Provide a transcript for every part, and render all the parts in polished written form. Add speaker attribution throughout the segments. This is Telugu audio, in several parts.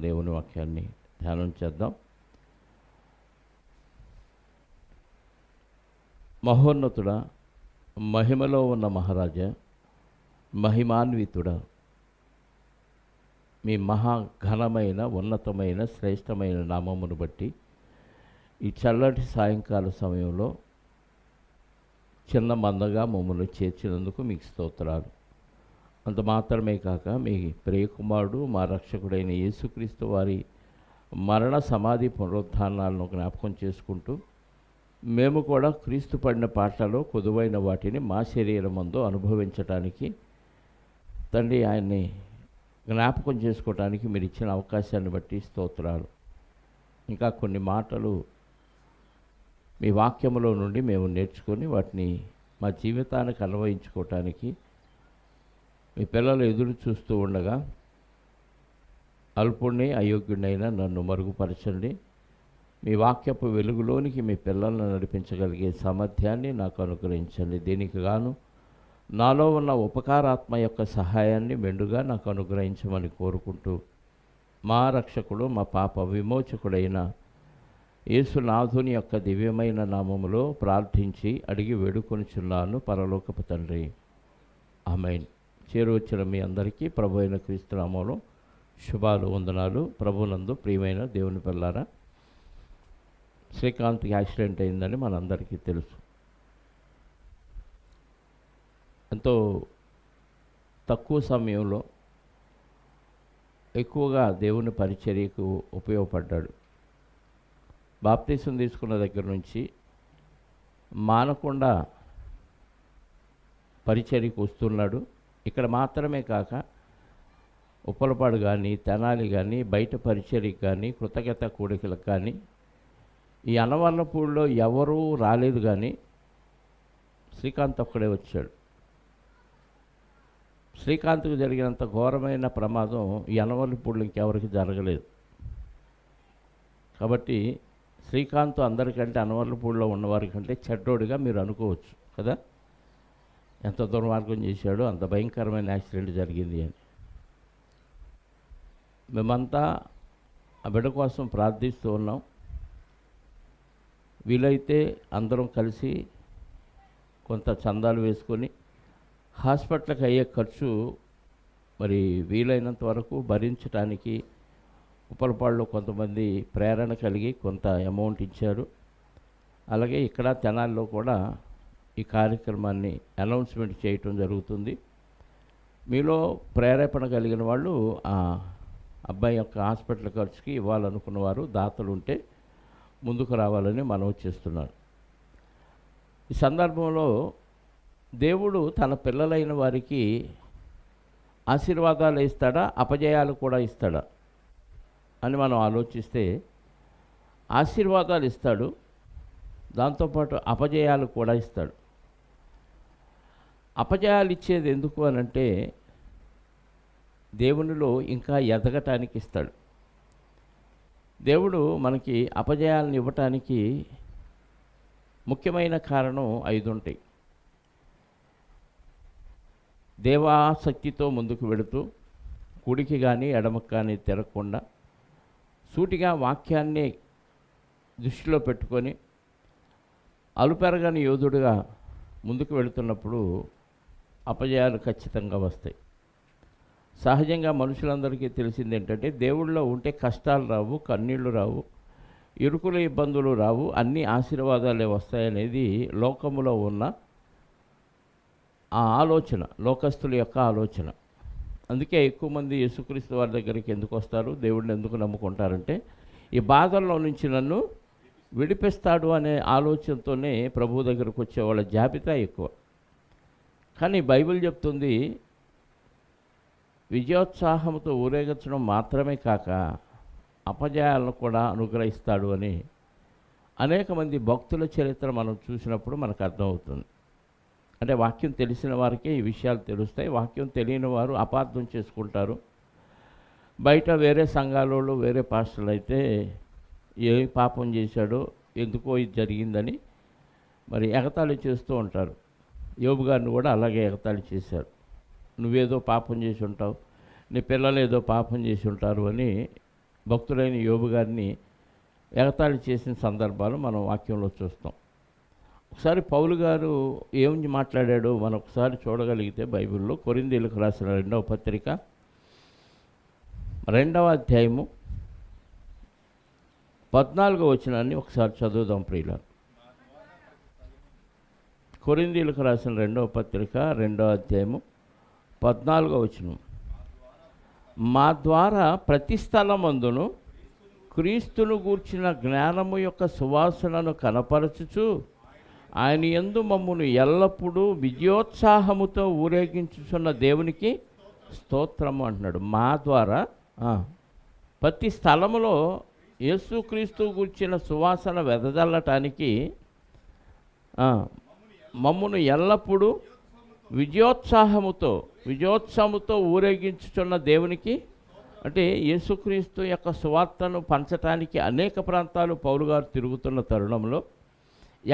Speaker 1: దేవుని వాక్యాన్ని ధ్యానం చేద్దాం. మహోన్నతుడా, మహిమలో ఉన్న మహారాజా, మహిమాన్వితుడా, మీ మహాఘనమైన ఉన్నతమైన శ్రేష్టమైన నామమును బట్టి ఈ చల్లటి సాయంకాల సమయంలో చిన్న మందగా మమ్మల్ని చేర్చినందుకు మీకు స్తోత్రాలు. అంత మాత్రమే కాక మీ ప్రియకుమారుడు మా రక్షకుడైన యేసుక్రీస్తు వారి మరణ సమాధి పునరుత్థానాలను జ్ఞాపకం చేసుకుంటూ మేము కూడా క్రీస్తు పడిన పాటలలో కొదువైన వాటిని మా శరీరమందు అనుభవించటానికి తండ్రి ఆయన్ని జ్ఞాపకం చేసుకోవటానికి మీరు ఇచ్చిన అవకాశాన్ని బట్టి స్తోత్రాలు. ఇంకా కొన్ని మాటలు మీ వాక్యములో నుండి మేము నేర్చుకొని వాటిని మా జీవితానికి అన్వయించుకోవటానికి మీ పిల్లలు ఎదురు చూస్తూ ఉండగా అల్పుణ్ణి అయోగ్యుడైనా నన్ను మరుగుపరచండి. మీ వాక్యపు వెలుగులోనికి మీ పిల్లలను నడిపించగలిగే సామర్థ్యాన్ని నాకు అనుగ్రహించండి. దీనికి గాను నాలో ఉన్న ఉపకారాత్మ యొక్క సహాయాన్ని మెండుగా నాకు అనుగ్రహించమని కోరుకుంటూ మా రక్షకుడు మా పాప విమోచకుడైన యేసునాథుని యొక్క దివ్యమైన నామములో ప్రార్థించి అడిగి వేడుకొనిచున్నాను పరలోకపు తండ్రి, ఆమేన్. చేరువచ్చిన మీ అందరికీ ప్రభు అయిన క్రీస్తు నామములో శుభాలు, వందనాలు. ప్రభునందు ప్రియమైన దేవుని పిల్లారా, శ్రీకాంత్కి యాక్సిడెంట్ అయిందని మనందరికీ తెలుసు. ఎంతో తక్కువ సమయంలో ఎక్కువగా దేవుని పరిచర్యకు ఉపయోగపడ్డాడు. బాప్తీసం తీసుకున్న దగ్గర నుంచి మానకుండా పరిచర్యకు వస్తున్నాడు. ఇక్కడ మాత్రమే కాక ఉప్పలపాడు కానీ, తెనాలి కానీ, బయట పరిచర్యకు కానీ, కృతజ్ఞత కూడికలకు కానీ, ఈ అన్నవరలపూడిలో ఎవరూ రాలేదు. కానీ శ్రీకాంత్ ఒక్కడే వచ్చాడు. శ్రీకాంత్కు జరిగినంత ఘోరమైన ప్రమాదం ఈ అన్నవరలపూడిలో ఇంకెవరికి జరగలేదు. కాబట్టి శ్రీకాంత్ అందరికంటే అన్నవరలపూడిలో ఉన్నవారి కంటే చెడ్డోడిగా మీరు అనుకోవచ్చు కదా. ఎంత దుర్మార్గం చేశాడో, అంత భయంకరమైన యాక్సిడెంట్ జరిగింది అని. మేమంతా ఆ బిడ్డ కోసం ప్రార్థిస్తూ ఉన్నాం. వీలైతే అందరం కలిసి కొంత చందాలు వేసుకొని హాస్పిటల్కి అయ్యే ఖర్చు మరి వీలైనంత వరకు భరించడానికి ఉప్పలపాడులో కొంతమంది ప్రేరణ కలిగి కొంత అమౌంట్ ఇచ్చారు. అలాగే ఇక్కడ తెనాలిలో కూడా ఈ కార్యక్రమాన్ని అనౌన్స్మెంట్ చేయటం జరుగుతుంది. మీలో ప్రేరేపణ కలిగిన వాళ్ళు ఆ అబ్బాయి యొక్క హాస్పిటల్ ఖర్చుకి ఇవ్వాలనుకున్న వారు దాతలు ఉంటే ముందుకు రావాలని మనవి చేస్తున్నారు. ఈ సందర్భంలో దేవుడు తన పిల్లలైన వారికి ఆశీర్వాదాలు ఇస్తాడా, అపజయాలు కూడా ఇస్తాడా అని మనం ఆలోచిస్తే ఆశీర్వాదాలు ఇస్తాడు, దాంతోపాటు అపజయాలు కూడా ఇస్తాడు. అపజయాలు ఇచ్చేది ఎందుకు అనంటే దేవునిలో ఇంకా ఎదగటానికి ఇస్తాడు. దేవుడు మనకి అపజయాలను ఇవ్వటానికి ముఖ్యమైన కారణం 5 ఉంటాయి. దేవాసక్తితో ముందుకు వెళుతూ కుడికి కానీ ఎడమకు కానీ తిరగకుండా సూటిగా వాక్యాన్ని దృష్టిలో పెట్టుకొని అలుపెరగని యోధుడిగా ముందుకు వెళుతున్నప్పుడు అపజయాలు ఖచ్చితంగా వస్తాయి. సహజంగా మనుషులందరికీ తెలిసింది ఏంటంటే దేవుళ్ళో ఉంటే కష్టాలు రావు, కన్నీళ్లు రావు, ఇరుకుల ఇబ్బందులు రావు, అన్ని ఆశీర్వాదాలే వస్తాయనేది లోకములో ఉన్న ఆ ఆలోచన, లోకస్తుల యొక్క ఆలోచన. అందుకే ఎక్కువ మంది యేసుక్రీస్తు వారి దగ్గరికి ఎందుకు వస్తారు, దేవుడిని ఎందుకు నమ్ముకుంటారంటే ఈ బాధల్లో నుంచి నన్ను విడిపిస్తాడు అనే ఆలోచనతోనే ప్రభు దగ్గరకు వచ్చే వాళ్ళ జాబితా ఎక్కువ. కానీ బైబిల్ చెప్తుంది విజయోత్సాహంతో ఊరేగించడం మాత్రమే కాక అపజయాలను కూడా అనుగ్రహిస్తాడు అని. అనేక మంది భక్తుల చరిత్ర మనం చూసినప్పుడు మనకు అర్థమవుతుంది. అంటే వాక్యం తెలిసిన వారికే ఈ విషయాలు తెలుస్తాయి. వాక్యం తెలియని వారు అపార్థం చేసుకుంటారు. బయట వేరే సంఘాలలో వేరే పాస్టర్లు అయితే ఏ పాపం చేశాడో, ఎందుకో ఇది జరిగిందని మరి ఎగతాళి చేస్తూ ఉంటారు. యోబు గారిని కూడా అలాగే ఎగతాళి చేశారు. నువ్వేదో పాపం చేసి ఉంటావు, నీ పిల్లలు ఏదో పాపం చేసి ఉంటారు అని భక్తుడైన యోబు గారిని ఎగతాళి చేసిన సందర్భాలు మనం వాక్యంలో చూస్తాం. ఒకసారి పౌలు గారు ఏమి మాట్లాడాడో మనం ఒకసారి చూడగలిగితే బైబిల్లో కొరింథీయులకు రాసిన 2వ పత్రిక 2వ అధ్యాయము 14వ వచనాన్ని ఒకసారి చదువుదాం ప్రియులారా. కొరింథీయులకు రాసిన 2వ పత్రిక 2వ అధ్యాయము 14వ వచనం. మా ద్వారా ప్రతి స్థలమందును క్రీస్తును గూర్చిన జ్ఞానము యొక్క సువాసనను కనపరచుచు ఆయన యందు మమ్మును ఎల్లప్పుడూ విజయోత్సాహముతో ఊరేగించుచున్న దేవునికి స్తోత్రము అంటున్నాడు. మా ద్వారా ప్రతి స్థలములో యేసుక్రీస్తు గూర్చిన సువాసన వెదజల్లటానికి మమ్మును ఎల్లప్పుడూ విజయోత్సాహముతో ఊరేగించుచున్న దేవునికి, అంటే యేసుక్రీస్తు యొక్క సువార్తను పంచటానికి అనేక ప్రాంతాలు పౌలు గారు తిరుగుతున్న తరుణంలో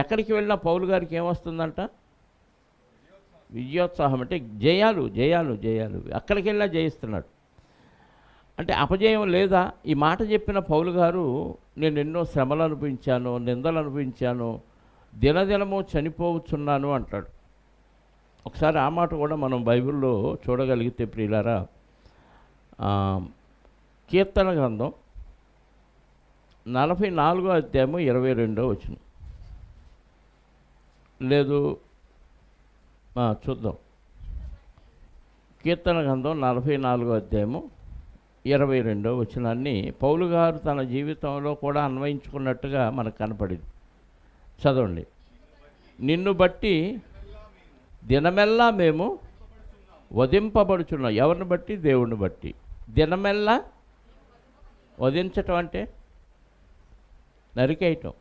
Speaker 1: ఎక్కడికి వెళ్ళినా పౌలు గారికి ఏమొస్తుందంట? విజయోత్సాహం. అంటే జయాలు. అక్కడికి వెళ్ళినా జయిస్తున్నాడు. అంటే అపజయం లేదా? ఈ మాట చెప్పిన పౌలు గారు నేను ఎన్నో శ్రమలు అనుభవించాను, నిందలు అనుభవించాను, దినదినము చనిపోవచ్చున్నాను అంటాడు. ఒకసారి ఆ మాట కూడా మనం బైబిల్లో చూడగలిగితే ప్రియులారా, కీర్తన గ్రంథం 44వ అధ్యాయము 22వ వచనం. లేదు, చూద్దాం. కీర్తన గ్రంథం 44వ అధ్యాయము 22వ వచనాన్ని పౌలు గారు తన జీవితంలో కూడా అన్వయించుకున్నట్టుగా మనకు కనపడింది. చదవండి. నిన్ను బట్టి దినమెల్లా మేము వధింపబడుచున్నాం. ఎవరిని బట్టి? దేవుణ్ణి బట్టి. దినమెల్లా వధించటం అంటే నరికేయటం.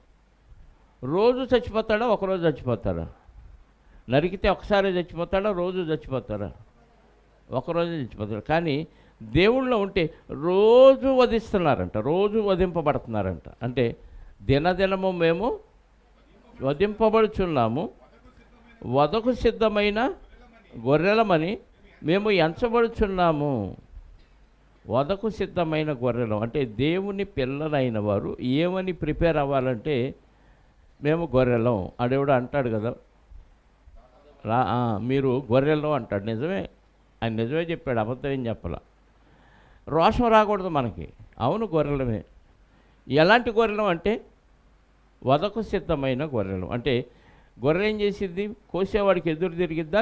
Speaker 1: రోజు చచ్చిపోతాడా? ఒకరోజు చచ్చిపోతారా? నరికితే ఒకసారి చచ్చిపోతాడా? రోజు చచ్చిపోతారా? ఒకరోజు చచ్చిపోతారు. కానీ దేవుళ్ళో ఉంటే రోజు వధిస్తున్నారంట, రోజు వధింపబడుతున్నారంట. అంటే దినదినము మేము వధింపబడుచున్నాము, వధకు సిద్ధమైన గొర్రెలమని మేము ఎంచబడుచున్నాము. వధకు సిద్ధమైన గొర్రెలం అంటే దేవుని పిల్లలైన వారు ఏమని ప్రిపేర్ అవ్వాలంటే మేము గొర్రెలం. అడేవాడు అంటాడు కదా, మీరు గొర్రెలం అంటాడు. నిజమే, ఆయన నిజమే చెప్పాడు, అబద్ధం ఏం చెప్పాల. రోషం రాకూడదు మనకి. అవును, గొర్రెలమే. ఎలాంటి గొర్రెలం అంటే వధకు సిద్ధమైన గొర్రెలం. అంటే గొర్రె ఏం చేసిద్ది? కోసేవాడికి ఎదురు తిరిగిద్దా?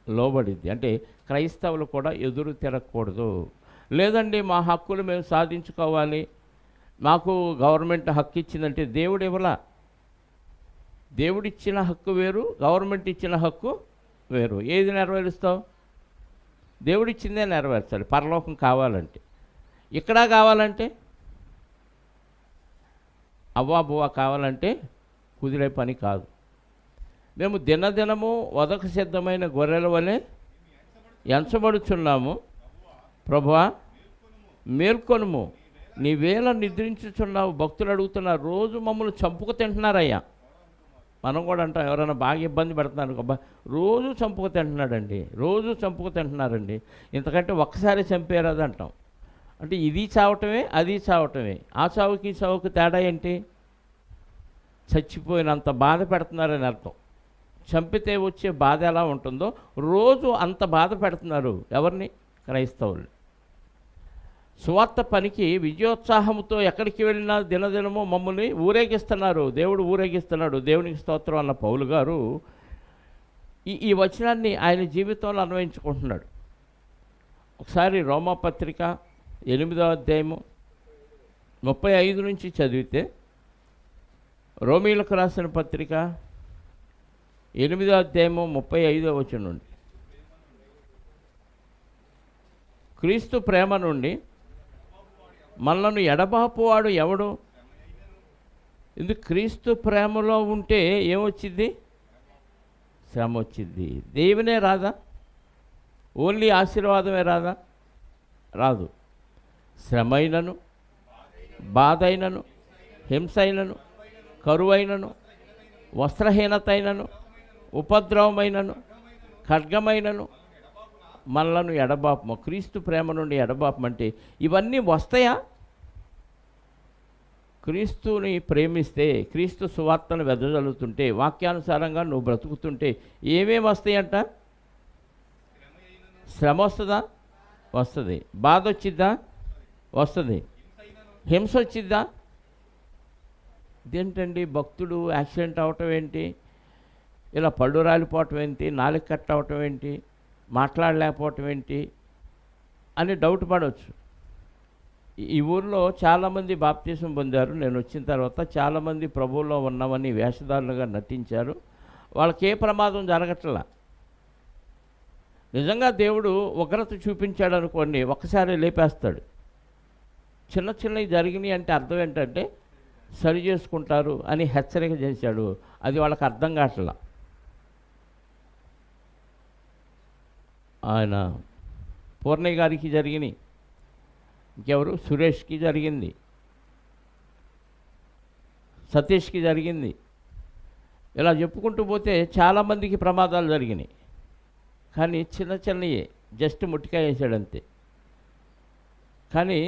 Speaker 1: లోబడిద్ది. అంటే క్రైస్తవులు కూడా ఎదురు తిరగకూడదు. లేదండి మా హక్కులు మేము సాధించుకోవాలి, మాకు గవర్నమెంట్ హక్కు ఇచ్చిందంటే దేవుడు ఇవ్వలా. దేవుడిచ్చిన హక్కు వేరు, గవర్నమెంట్ ఇచ్చిన హక్కు వేరు. ఏది నెరవేరుస్తావు? దేవుడిచ్చిందే నెరవేర్చాలి. పరలోకం కావాలంటే, ఇక్కడ కావాలంటే, అవ్వా కావాలంటే కుదిరే పని కాదు. మేము దినదినము వధకు సిద్ధమైన గొర్రెల వలె ఎంచబడుచున్నాము. ప్రభువా మేల్కొనుము, నీ వేళ నిద్రించుచున్నావు. భక్తులు అడుగుతున్నారు, రోజు మమ్మల్ని చంపుకు తింటున్నారయ్యా. మనం కూడా అంటాం, ఎవరైనా బాగా ఇబ్బంది పెడుతున్నారు, అబ్బా రోజు చంపుకు తింటున్నారండి, ఇంతకంటే ఒక్కసారి చంపేరాదు అంటాం. అంటే ఇది చావటమే, అది చావటమే. ఆ చావుకి ఈ చావుకి తేడా ఏంటి? చచ్చిపోయినంత బాధ పెడుతున్నారని అర్థం. చంపితే వచ్చే బాధ ఎలా ఉంటుందో రోజు అంత బాధ పెడుతున్నారు. ఎవరిని? క్రైస్తవులు. సువార్త పనికి విజయోత్సాహంతో ఎక్కడికి వెళ్ళినా దినదినము మమ్మల్ని ఊరేగిస్తున్నారు. దేవుడు ఊరేగిస్తున్నాడు. దేవునికి స్తోత్రం అన్న పౌలు గారు ఈ వచనాన్ని ఆయన జీవితంలో అన్వయించుకుంటున్నాడు. ఒకసారి రోమాపత్రిక 8వ అధ్యాయము 35 నుంచి చదివితే, రోమీలకు రాసిన పత్రిక 8వ అధ్యాయము 35వ వచనం నుండి, క్రీస్తు ప్రేమ నుండి మనలను ఎడబాపువాడు ఎవడు? ఎందుకు? క్రీస్తు ప్రేమలో ఉంటే ఏమొచ్చింది? శ్రమ వచ్చింది. దేవునే రాదా? ఓన్లీ ఆశీర్వాదమే రాదా? రాదు. శ్రమైనను, బాధైనను, హింసైనను, కరువైనను, వస్త్రహీనతైనను, ఉపద్రవమైనను, ఖడ్గమైనను మనలను ఎడబాపము. క్రీస్తు ప్రేమ నుండి ఎడబాపమంటే ఇవన్నీ వస్తాయా? క్రీస్తుని ప్రేమిస్తే, క్రీస్తు సువార్తను వెదజల్లుతుంటే, వాక్యానుసారంగా నువ్వు బ్రతుకుతుంటే ఏమేమి వస్తాయంట? శ్రమ వస్తుందా? వస్తుంది. బాధ వచ్చిద్దా? వస్తుంది. హింస వచ్చిద్దా? ఇదేంటండి భక్తుడు యాక్సిడెంట్ అవటం ఏంటి, ఇలా పళ్ళు రాలిపోవటం ఏంటి, నాలుగు కట్ అవటం ఏంటి, మాట్లాడలేకపోవటం ఏంటి అని డౌట్ పడవచ్చు. ఈ ఊరిలో చాలామంది బాప్తీసం పొందారు. నేను వచ్చిన తర్వాత చాలామంది ప్రభువులో ఉన్నామని వేషధారులుగా నటించారు. వాళ్ళకి ఏ ప్రమాదం జరగట్లా. నిజంగా దేవుడు ఉగ్రత చూపించాడు అనుకోండి, ఒక్కసారి లేపేస్తాడు. చిన్న చిన్నవి జరిగినాయి అంటే అర్థం ఏంటంటే సరి చేసుకుంటారు అని హెచ్చరిక చేశాడు. అది వాళ్ళకి అర్థం కావట్లా. ఆయన పూర్ణయ్య గారికి జరిగినాయి, ఇంకెవరు, సురేష్కి జరిగింది, సతీష్కి జరిగింది, ఇలా చెప్పుకుంటూ పోతే చాలామందికి ప్రమాదాలు జరిగినాయి. కానీ చిన్న చిన్నయే, జస్ట్ ముట్టికాయ వేసాడంతే. కానీ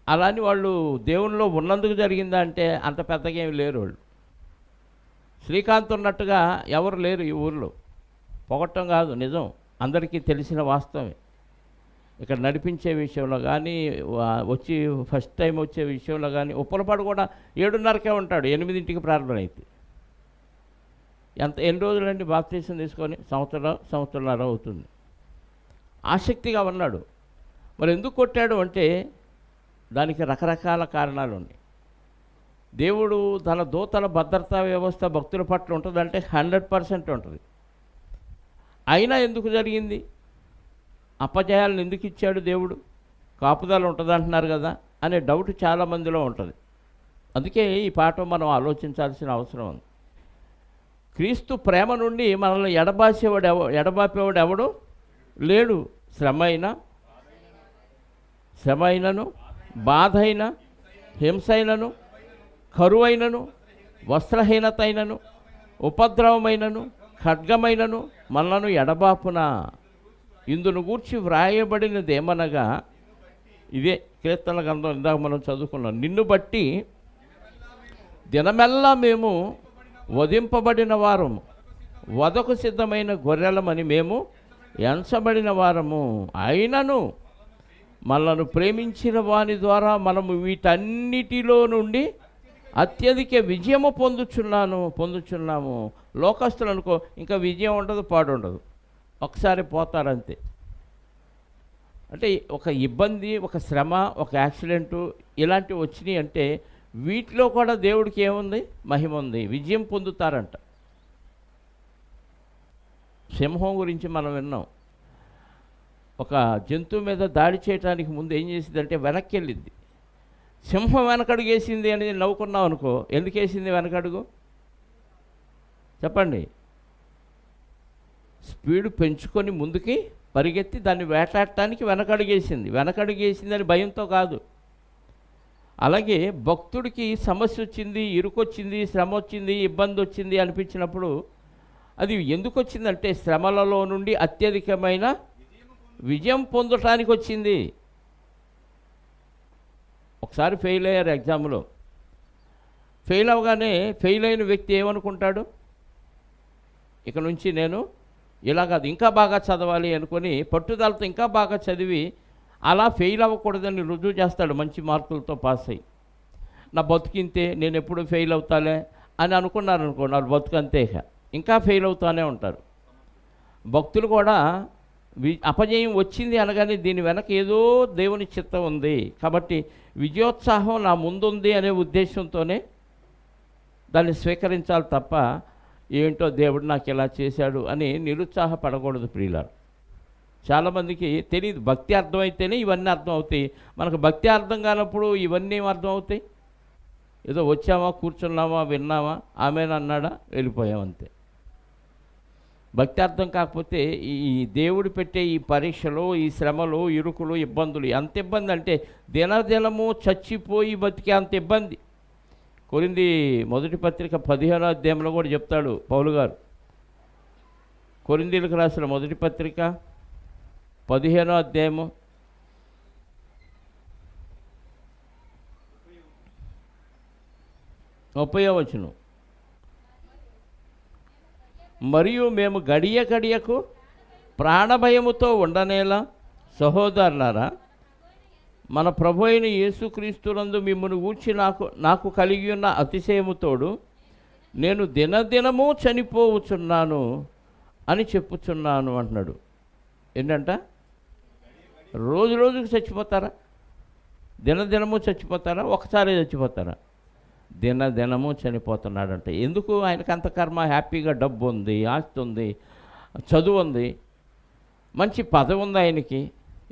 Speaker 1: అలాని వాళ్ళు దేవునిలో ఉన్నందుకు జరిగిందా అంటే అంత పెద్దగా ఏమి లేరు. వాళ్ళు శ్రీకాంత్ ఉన్నట్టుగా ఎవరు లేరు ఈ ఊరిలో. పొగట్టం కాదు, నిజం, అందరికీ తెలిసిన వాస్తవమే. ఇక్కడ నడిపించే విషయంలో కానీ, వచ్చి ఫస్ట్ టైం వచ్చే విషయంలో కానీ, ఉప్పలపాడు కూడా 7:30కే ఉంటాడు, 8ంటికి ప్రారంభం అయితే. ఎన్ని రోజులండి బాప్తీసం తీసుకొని? సంవత్సరంన్నర అవుతుంది. ఆసక్తిగా ఉన్నాడు. మరి ఎందుకు కొట్టాడు అంటే దానికి రకరకాల కారణాలు ఉన్నాయి. దేవుడు తన దూతల భద్రతా వ్యవస్థ భక్తుల పట్ల ఉంటుందంటే 100% ఉంటుంది. అయినా ఎందుకు జరిగింది? అపజయాలను ఎందుకు ఇచ్చాడు దేవుడు? కాపుదల ఉంటుంది అంటున్నారు కదా అనే డౌట్ చాలామందిలో ఉంటుంది. అందుకే ఈ పాఠం మనం ఆలోచించాల్సిన అవసరం ఉంది. క్రీస్తు ప్రేమ నుండి మనల్ని ఎడబాపేవాడు ఎవడు లేడు. శ్రమ అయినను, బాధ అయినా, హింస అయినను, కరువైనను, వస్త్రహీనత అయినను, ఉపద్రవమైనను, ఖడ్గమైనను మనలను ఎడబాపున. ఇందును గూర్చి వ్రాయబడినదేమనగా, ఇదే కీర్తనల గ్రంథం ఇందాక మనం చదువుకున్నాం. నిన్ను బట్టి దినమెల్లా మేము వధింపబడిన వారము, వధకు సిద్ధమైన గొర్రెలమని మేము ఎంచబడిన వారము. అయినను మనలను ప్రేమించిన వాని ద్వారా మనము వీటన్నిటిలో నుండి అత్యధిక విజయము పొందుచున్నాము. లోకస్తులు అనుకో, ఇంకా విజయం ఉండదు, పాడు ఉండదు, ఒకసారి పోతారంతే. అంటే ఒక ఇబ్బంది, ఒక శ్రమ, ఒక యాక్సిడెంటు ఇలాంటివి వచ్చినాయి అంటే వీటిలో కూడా దేవుడికి ఏముంది? మహిమ ఉంది, విజయం పొందుతారంట. సింహం గురించి మనం విన్నాం. ఒక జంతువు మీద దాడి చేయడానికి ముందు ఏం చేసిందంటే వెనక్కి వెళ్ళింది. సింహం వెనకడుగు వేసింది అని నవ్వుకున్నాం అనుకో, ఎందుకు వేసింది వెనకడుగు చెప్పండి? స్పీడ్ పెంచుకొని ముందుకి పరిగెత్తి దాన్ని వేటాడటానికి వెనకడుగేసింది. వెనకడుగేసిందని భయంతో కాదు. అలాగే భక్తుడికి సమస్య వచ్చింది, ఇరుకొచ్చింది, శ్రమ వచ్చింది, ఇబ్బంది వచ్చింది అనిపించినప్పుడు అది ఎందుకు వచ్చిందంటే శ్రమలలో నుండి అత్యధికమైన విజయం పొందటానికి వచ్చింది. ఒకసారి ఫెయిల్ అయ్యారు ఎగ్జామ్లో. ఫెయిల్ అవగానే ఫెయిల్ అయిన వ్యక్తి ఏమనుకుంటాడు? ఇక నుంచి నేను ఇలా కాదు, ఇంకా బాగా చదవాలి అనుకొని పట్టుదలతో ఇంకా బాగా చదివి అలా ఫెయిల్ అవ్వకూడదని రుజువు చేస్తాడు. మంచి మార్కులతో పాస్ అయ్యి, నా బతుకింతే, నేను ఎప్పుడు ఫెయిల్ అవుతాలే అని అనుకున్నారు అనుకో, నా బతుకంతే, ఇంకా ఫెయిల్ అవుతానే ఉంటారు. భక్తులు కూడా అపజయం వచ్చింది అనగానే దీని వెనక ఏదో దేవుని చిత్తం ఉంది కాబట్టి విజయోత్సాహం నా ముందుంది అనే ఉద్దేశంతోనే దాన్ని స్వీకరించాలి తప్ప ఏంటో దేవుడు నాకు ఇలా చేశాడు అని నిరుత్సాహపడకూడదు ప్రియులారా. చాలామందికి తెలియదు. భక్తి అర్థమైతేనే ఇవన్నీ అర్థం అవుతాయి. మనకు భక్తి అర్థం కానప్పుడు ఇవన్నీ అర్థం అవుతాయి. ఏదో వచ్చామా, కూర్చున్నామా, విన్నామా, ఆమెనన్నాడా, వెళ్ళిపోయామంతే. భక్తి అర్థం కాకపోతే ఈ దేవుడు పెట్టే ఈ పరీక్షలు, ఈ శ్రమలు, ఇరుకులు, ఇబ్బందులు ఎంత ఇబ్బంది అంటే దినదినము చచ్చిపోయి బతికే అంత ఇబ్బంది. కొరింథీ మొదటి పత్రిక 15వ అధ్యాయంలో కూడా చెప్తాడు పౌలు గారు. కొరింథీలకు రాసిన మొదటి పత్రిక 15వ అధ్యాయము 30వ వచనం. మరియు మేము గడియ గడియకు ప్రాణభయముతో ఉండనేలా సహోదరులారా, మన ప్రభు అయిన యేసుక్రీస్తునందు మిమ్మల్ని గూర్చి నాకు కలిగి ఉన్న అతిశయముతోడు నేను దినదినము చనిపోవచ్చున్నాను అని చెప్పుచున్నాను అంటున్నాడు. ఏంటంట? రోజు రోజుకి చచ్చిపోతారా? దినదినము చచ్చిపోతారా? ఒకసారి చచ్చిపోతారా? దినదినము చనిపోతున్నాడంట. ఎందుకు? ఆయనకు అంత కర్మ. హ్యాపీగా డబ్బు ఉంది, ఆస్తి ఉంది, చదువు ఉంది, మంచి పదవి ఉంది ఆయనకి.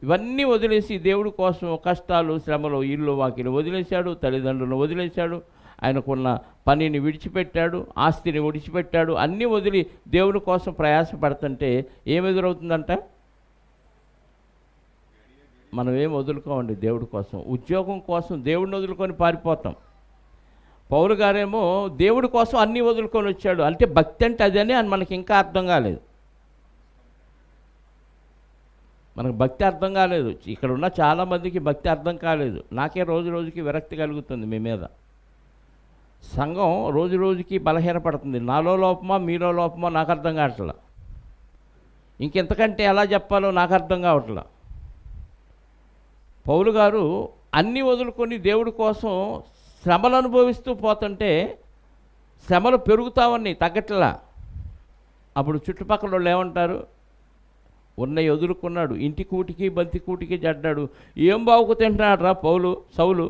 Speaker 1: ఇవన్నీ వదిలేసి దేవుడి కోసం కష్టాలు, శ్రమలు, ఇల్లు వాకిలు వదిలేశాడు, తల్లిదండ్రులను వదిలేశాడు, ఆయనకున్న పనిని విడిచిపెట్టాడు, ఆస్తిని విడిచిపెట్టాడు. అన్నీ వదిలి దేవుడి కోసం ప్రయాసపడుతుంటే ఏమి ఎదురవుతుందంట? మనం ఏం వదులుకోమండి దేవుడి కోసం. ఉద్యోగం కోసం దేవుడిని వదులుకొని పారిపోతాం. పౌలు గారేమో దేవుడి కోసం అన్నీ వదులుకొని వచ్చాడు. అంటే భక్తి అంటే అదని మనకి ఇంకా అర్థం కాలేదు. మనకు భక్తి అర్థం కాలేదు. ఇక్కడ ఉన్న చాలామందికి భక్తి అర్థం కాలేదు. నాకే రోజు రోజుకి విరక్తి కలుగుతుంది మీ మీద. సంఘం రోజు రోజుకి బలహీనపడుతుంది. నాలో లోపమా మీలో లోపమా నాకు అర్థం కావట్లా. ఇంకెంతకంటే ఎలా చెప్పాలో నాకు అర్థం కావట్లా. పౌలు గారు అన్నీ వదులుకొని దేవుడి కోసం శ్రమలు అనుభవిస్తూ పోతుంటే శ్రమలు పెరుగుతావని తగ్గట్లా. అప్పుడు చుట్టుపక్కల వాళ్ళు ఏమంటారు? ఉన్నవి వదులుకున్నాడు, ఇంటి కూటికి బంతి కూటికి జడ్డాడు. ఏం బావుకు తింటున్నాడు రా సౌలు,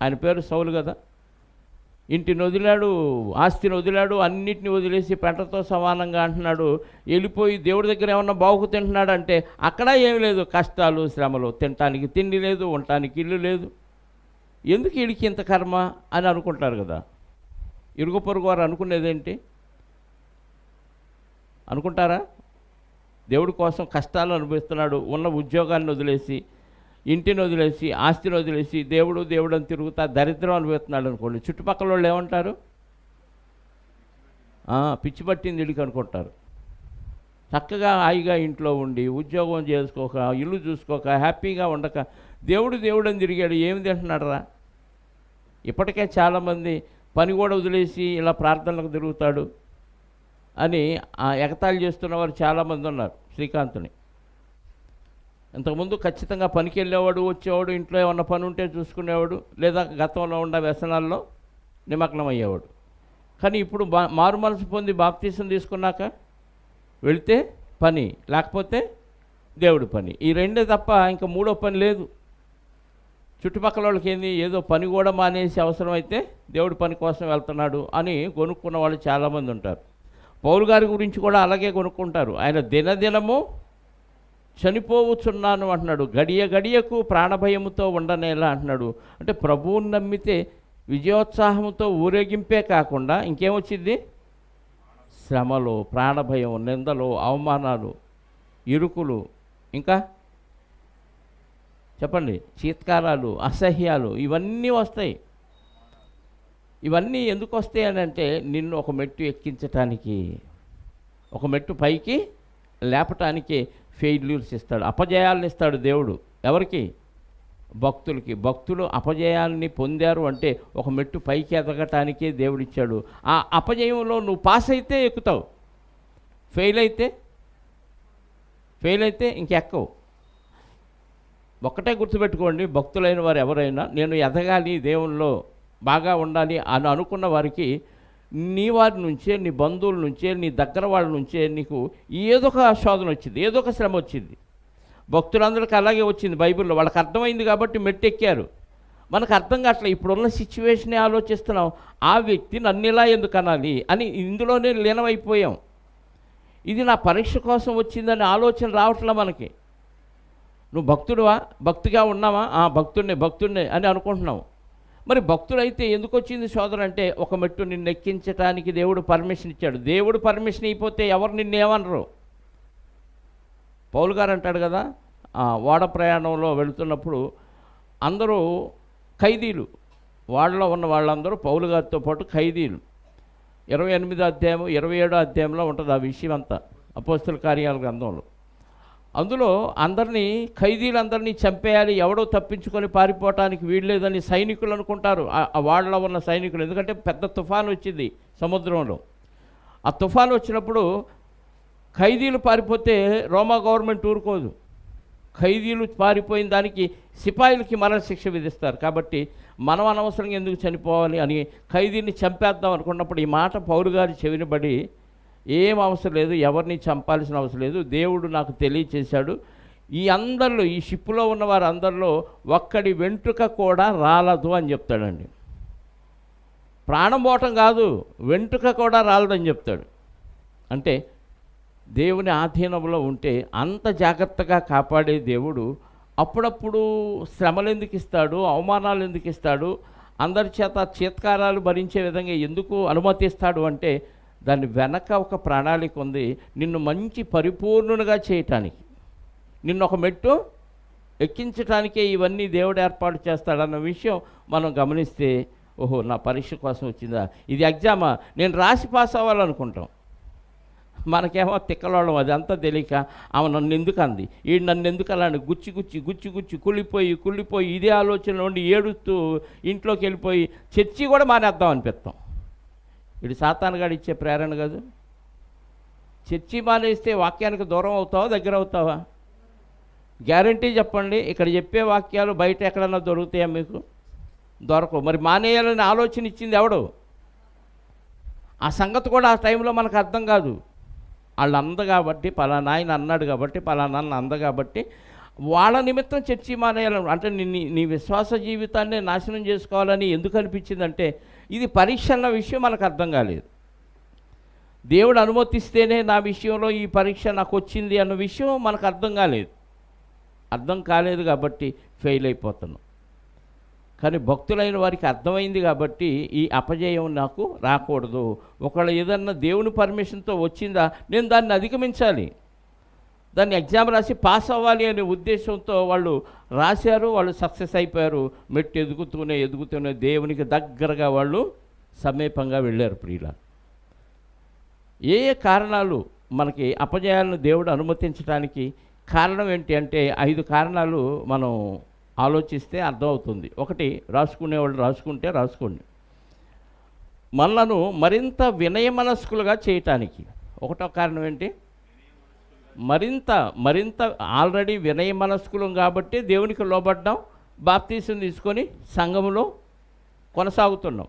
Speaker 1: ఆయన పేరు సౌలు కదా. ఇంటిని వదిలాడు, ఆస్తిని వదిలాడు, అన్నిటిని వదిలేసి పెంటతో సమానంగా అంటున్నాడు. వెళ్ళిపోయి దేవుడి దగ్గర ఏమన్నా బావుకు తింటున్నాడు అంటే అక్కడ ఏమి లేదు, కష్టాలు, శ్రమలు. తినటానికి తిండి లేదు, ఉండటానికి ఇల్లు లేదు. ఎందుకు వీడికి ఇంత కర్మ అని అనుకుంటారు కదా. ఇరుగు పొరుగు వారు అనుకునేదేంటి అనుకుంటారా? దేవుడి కోసం కష్టాలు అనుభవిస్తున్నాడు, ఉన్న ఉద్యోగాన్ని వదిలేసి, ఇంటిని వదిలేసి, ఆస్తిని వదిలేసి దేవుడు అని తిరుగుతా దరిద్రం అనుభవిస్తున్నాడు అనుకోండి. చుట్టుపక్కల వాళ్ళు ఏమంటారు? పిచ్చి పట్టింది వీడికి అనుకుంటారు. చక్కగా హాయిగా ఇంట్లో ఉండి ఉద్యోగం చేసుకోక, ఇల్లు చూసుకోక, హ్యాపీగా ఉండక దేవుడు అని తిరిగాడు. ఏమి తింటున్నాడు రా? ఇప్పటికే చాలామంది పని కూడా వదిలేసి ఇలా ప్రార్థనలకు తిరుగుతాడు అని ఎగతాళి చేస్తున్నవారు చాలామంది ఉన్నారు. శ్రీకాంత్ని ఇంతకుముందు ఖచ్చితంగా పనికి వెళ్ళేవాడు, వచ్చేవాడు, ఇంట్లో ఏమన్నా పని ఉంటే చూసుకునేవాడు, లేదా గతంలో ఉన్న వ్యసనాల్లో నిమగ్నం అయ్యేవాడు. కానీ ఇప్పుడు మారు మనసు పొంది బాప్తీసం తీసుకున్నాక వెళితే పని, లేకపోతే దేవుడి పని. ఈ రెండే తప్ప ఇంకా మూడో పని లేదు. చుట్టుపక్కల వాళ్ళకి ఏంది, ఏదో పని కూడా మానేసి అవసరమైతే దేవుడి పని కోసం వెళ్తున్నాడు అని కొనుక్కున్న వాళ్ళు చాలామంది ఉంటారు. పౌలు గారి గురించి కూడా అలాగే కొనుక్కుంటారు. ఆయన దినదినము చనిపోవచ్చున్నాను అంటున్నాడు. గడియ గడియకు ప్రాణభయముతో ఉండనేలా అంటున్నాడు. అంటే ప్రభువుని నమ్మితే విజయోత్సాహంతో ఊరేగింపే కాకుండా ఇంకేమొచ్చింది? శ్రమలు, ప్రాణభయం, నిందలు, అవమానాలు, ఇరుకులు, ఇంకా చెప్పండి, చీత్కారాలు, అసహ్యాలు, ఇవన్నీ వస్తాయి. ఇవన్నీ ఎందుకు వస్తాయి అని అంటే నిన్ను ఒక మెట్టు ఎక్కించటానికి, ఒక మెట్టు పైకి లేపటానికి ఫెయిల్యూర్స్ ఇస్తాడు, అపజయాలను ఇస్తాడు దేవుడు. ఎవరికి? భక్తులకి. భక్తులు అపజయాన్ని పొందారు అంటే ఒక మెట్టు పైకి ఎదగటానికే దేవుడిచ్చాడు. ఆ అపజయంలో నువ్వు పాస్ అయితే ఎక్కుతావు, ఫెయిల్ అయితే ఇంకెక్కవు. ఒక్కటే గుర్తుపెట్టుకోండి, భక్తులైన వారు ఎవరైనా నేను ఎదగాలి, దేవుల్లో బాగా ఉండాలి అని అనుకున్న వారికి నీ వారి నుంచే, నీ బంధువుల నుంచే, నీ దగ్గర వాళ్ళ నుంచే నీకు ఏదో ఒక శోధన వచ్చింది, ఏదో ఒక శ్రమ వచ్చింది. భక్తులందరికీ అలాగే వచ్చింది బైబిల్లో. వాళ్ళకి అర్థమైంది కాబట్టి మెట్టెక్కారు. మనకు అర్థం కావట్లే. ఇప్పుడున్న సిచ్యువేషనే ఆలోచిస్తున్నాం, ఆ వ్యక్తి నన్ను ఇలా ఎందుకు అనాలి అని ఇందులోనే లీనమైపోయాం. ఇది నా పరీక్ష కోసం వచ్చిందని ఆలోచన రావట్లే మనకి. నువ్వు భక్తుడువా, భక్తిగా ఉన్నావా? భక్తుడినే అని అనుకుంటున్నావు. మరి భక్తుడైతే ఎందుకు వచ్చింది శోధన అంటే ఒక మెట్టు నిన్ను ఎక్కించడానికి దేవుడు పర్మిషన్ ఇచ్చాడు. దేవుడు పర్మిషన్ అయిపోతే ఎవరు నిన్నేమనరు. పౌలు గారు అంటాడు కదా, ఓడ ప్రయాణంలో వెళుతున్నప్పుడు అందరూ ఖైదీలు, వాళ్ళలో ఉన్న వాళ్ళందరూ పౌలు గారితో పాటు ఖైదీలు. 28వ అధ్యాయం 27వ అధ్యాయంలో ఉంటుంది ఆ విషయం అంతా, అపోస్తల కార్యాల గ్రంథంలో. అందులో అందరినీ ఖైదీలందరినీ చంపేయాలి, ఎవడో తప్పించుకొని పారిపోవటానికి వీల్లేదని సైనికులు అనుకుంటారు, వాళ్ళలో ఉన్న సైనికులు. ఎందుకంటే పెద్ద తుఫాను వచ్చింది సముద్రంలో. ఆ తుఫాను వచ్చినప్పుడు ఖైదీలు పారిపోతే రోమా గవర్నమెంట్ ఊరుకోదు. ఖైదీలు పారిపోయిన దానికి సిపాయిలకి మరణశిక్ష విధిస్తారు. కాబట్టి మనం అనవసరంగా ఎందుకు చనిపోవాలి అని ఖైదీని చంపేద్దాం అనుకున్నప్పుడు ఈ మాట పౌలు గారి చెవినబడి, ఏం అవసరం లేదు, ఎవరిని చంపాల్సిన అవసరం లేదు, దేవుడు నాకు తెలియచేశాడు, ఈ అందరిలో, ఈ షిప్పులో ఉన్న వారు అందరిలో ఒక్కడి వెంట్రుక కూడా రాలదు అని చెప్తాడండి. ప్రాణం పోవటం కాదు, వెంట్రుక కూడా రాలదని చెప్తాడు. అంటే దేవుని ఆధీనంలో ఉంటే అంత జాగ్రత్తగా కాపాడే దేవుడు అప్పుడప్పుడు శ్రమలు ఎందుకు ఇస్తాడు, అవమానాలు ఎందుకు ఇస్తాడు, అందరి చేత చీత్కారాలు భరించే విధంగా ఎందుకు అనుమతిస్తాడు అంటే దాని వెనక ఒక ప్రణాళిక ఉంది. నిన్ను మంచి పరిపూర్ణునిగా చేయటానికి, నిన్ను ఒక మెట్టు ఎక్కించటానికే ఇవన్నీ దేవుడు ఏర్పాటు చేస్తాడన్న విషయం మనం గమనిస్తే, ఓహో నా పరీక్ష కోసం వచ్చిందా, ఇది ఎగ్జామా, నేను రాసి పాస్ అవ్వాలనుకుంటాం. మనకేమో తిక్కలోళ్ళం, అది అంతా తెలియక ఆమె నన్ను ఎందుకు అంది, ఈడు నన్ను ఎందుకు అలా గుచ్చి గుచ్చి గుచ్చి గుచ్చి కుళ్ళిపోయి ఇదే ఆలోచనలో ఉండి ఏడుస్తూ ఇంట్లోకి వెళ్ళిపోయి చర్చి కూడా మానేద్దాం అనిపిస్తాం. ఇది సాతానుగాడు ఇచ్చే ప్రేరణ కాదు. చర్చి మానేస్తే వాక్యానికి దూరం అవుతావా, దగ్గర అవుతావా? గ్యారంటీ చెప్పండి, ఇక్కడ చెప్పే వాక్యాలు బయట ఎక్కడన్నా దొరుకుతాయా మీకు? దొరకవు. మరి మానేయాలని ఆలోచన ఇచ్చింది ఎవడు? ఆ సంగతి కూడా ఆ టైంలో మనకు అర్థం కాదు. వాళ్ళు అంద కాబట్టి, పలానా ఆయన అన్నాడు కాబట్టి, పలానా అంద కాబట్టి వాళ్ళ నిమిత్తం చర్చి మానేయాలని, అంటే నీ విశ్వాస జీవితాన్ని నాశనం చేసుకోవాలని ఎందుకు అనిపించిందంటే ఇది పరీక్ష అన్న విషయం మనకు అర్థం కాలేదు. దేవుడు అనుమతిస్తేనే నా విషయంలో ఈ పరీక్ష నాకు వచ్చింది అన్న విషయం మనకు అర్థం కాలేదు కాబట్టి ఫెయిల్ అయిపోతున్నాం. కానీ భక్తులైన వారికి అర్థమైంది కాబట్టి ఈ అపజయం నాకు రాకూడదు. ఒకవేళ ఏదన్నా దేవుని పర్మిషన్తో వచ్చిందా, నేను దాన్ని అధిగమించాలి, దాన్ని ఎగ్జామ్ రాసి పాస్ అవ్వాలి అనే ఉద్దేశంతో వాళ్ళు రాశారు, వాళ్ళు సక్సెస్ అయిపోయారు. మెట్టు ఎదుగుతూనే దేవునికి దగ్గరగా వాళ్ళు సమీపంగా వెళ్ళారు. ప్రియుల, ఏ కారణాలు మనకి అపజయాలను దేవుడు అనుమతించడానికి కారణం ఏంటి అంటే 5 కారణాలు మనం ఆలోచిస్తే అర్థమవుతుంది. ఒకటి, రాసుకునేవాళ్ళు రాసుకోండి. మనలను మరింత వినయమనస్కులుగా చేయటానికి. ఒకటో కారణం ఏంటి? మరింత ఆల్రెడీ వినయమనస్కులం కాబట్టి దేవునికి లోబడ్డాం, బాప్తీసం తీసుకొని సంఘములో కొనసాగుతున్నాం.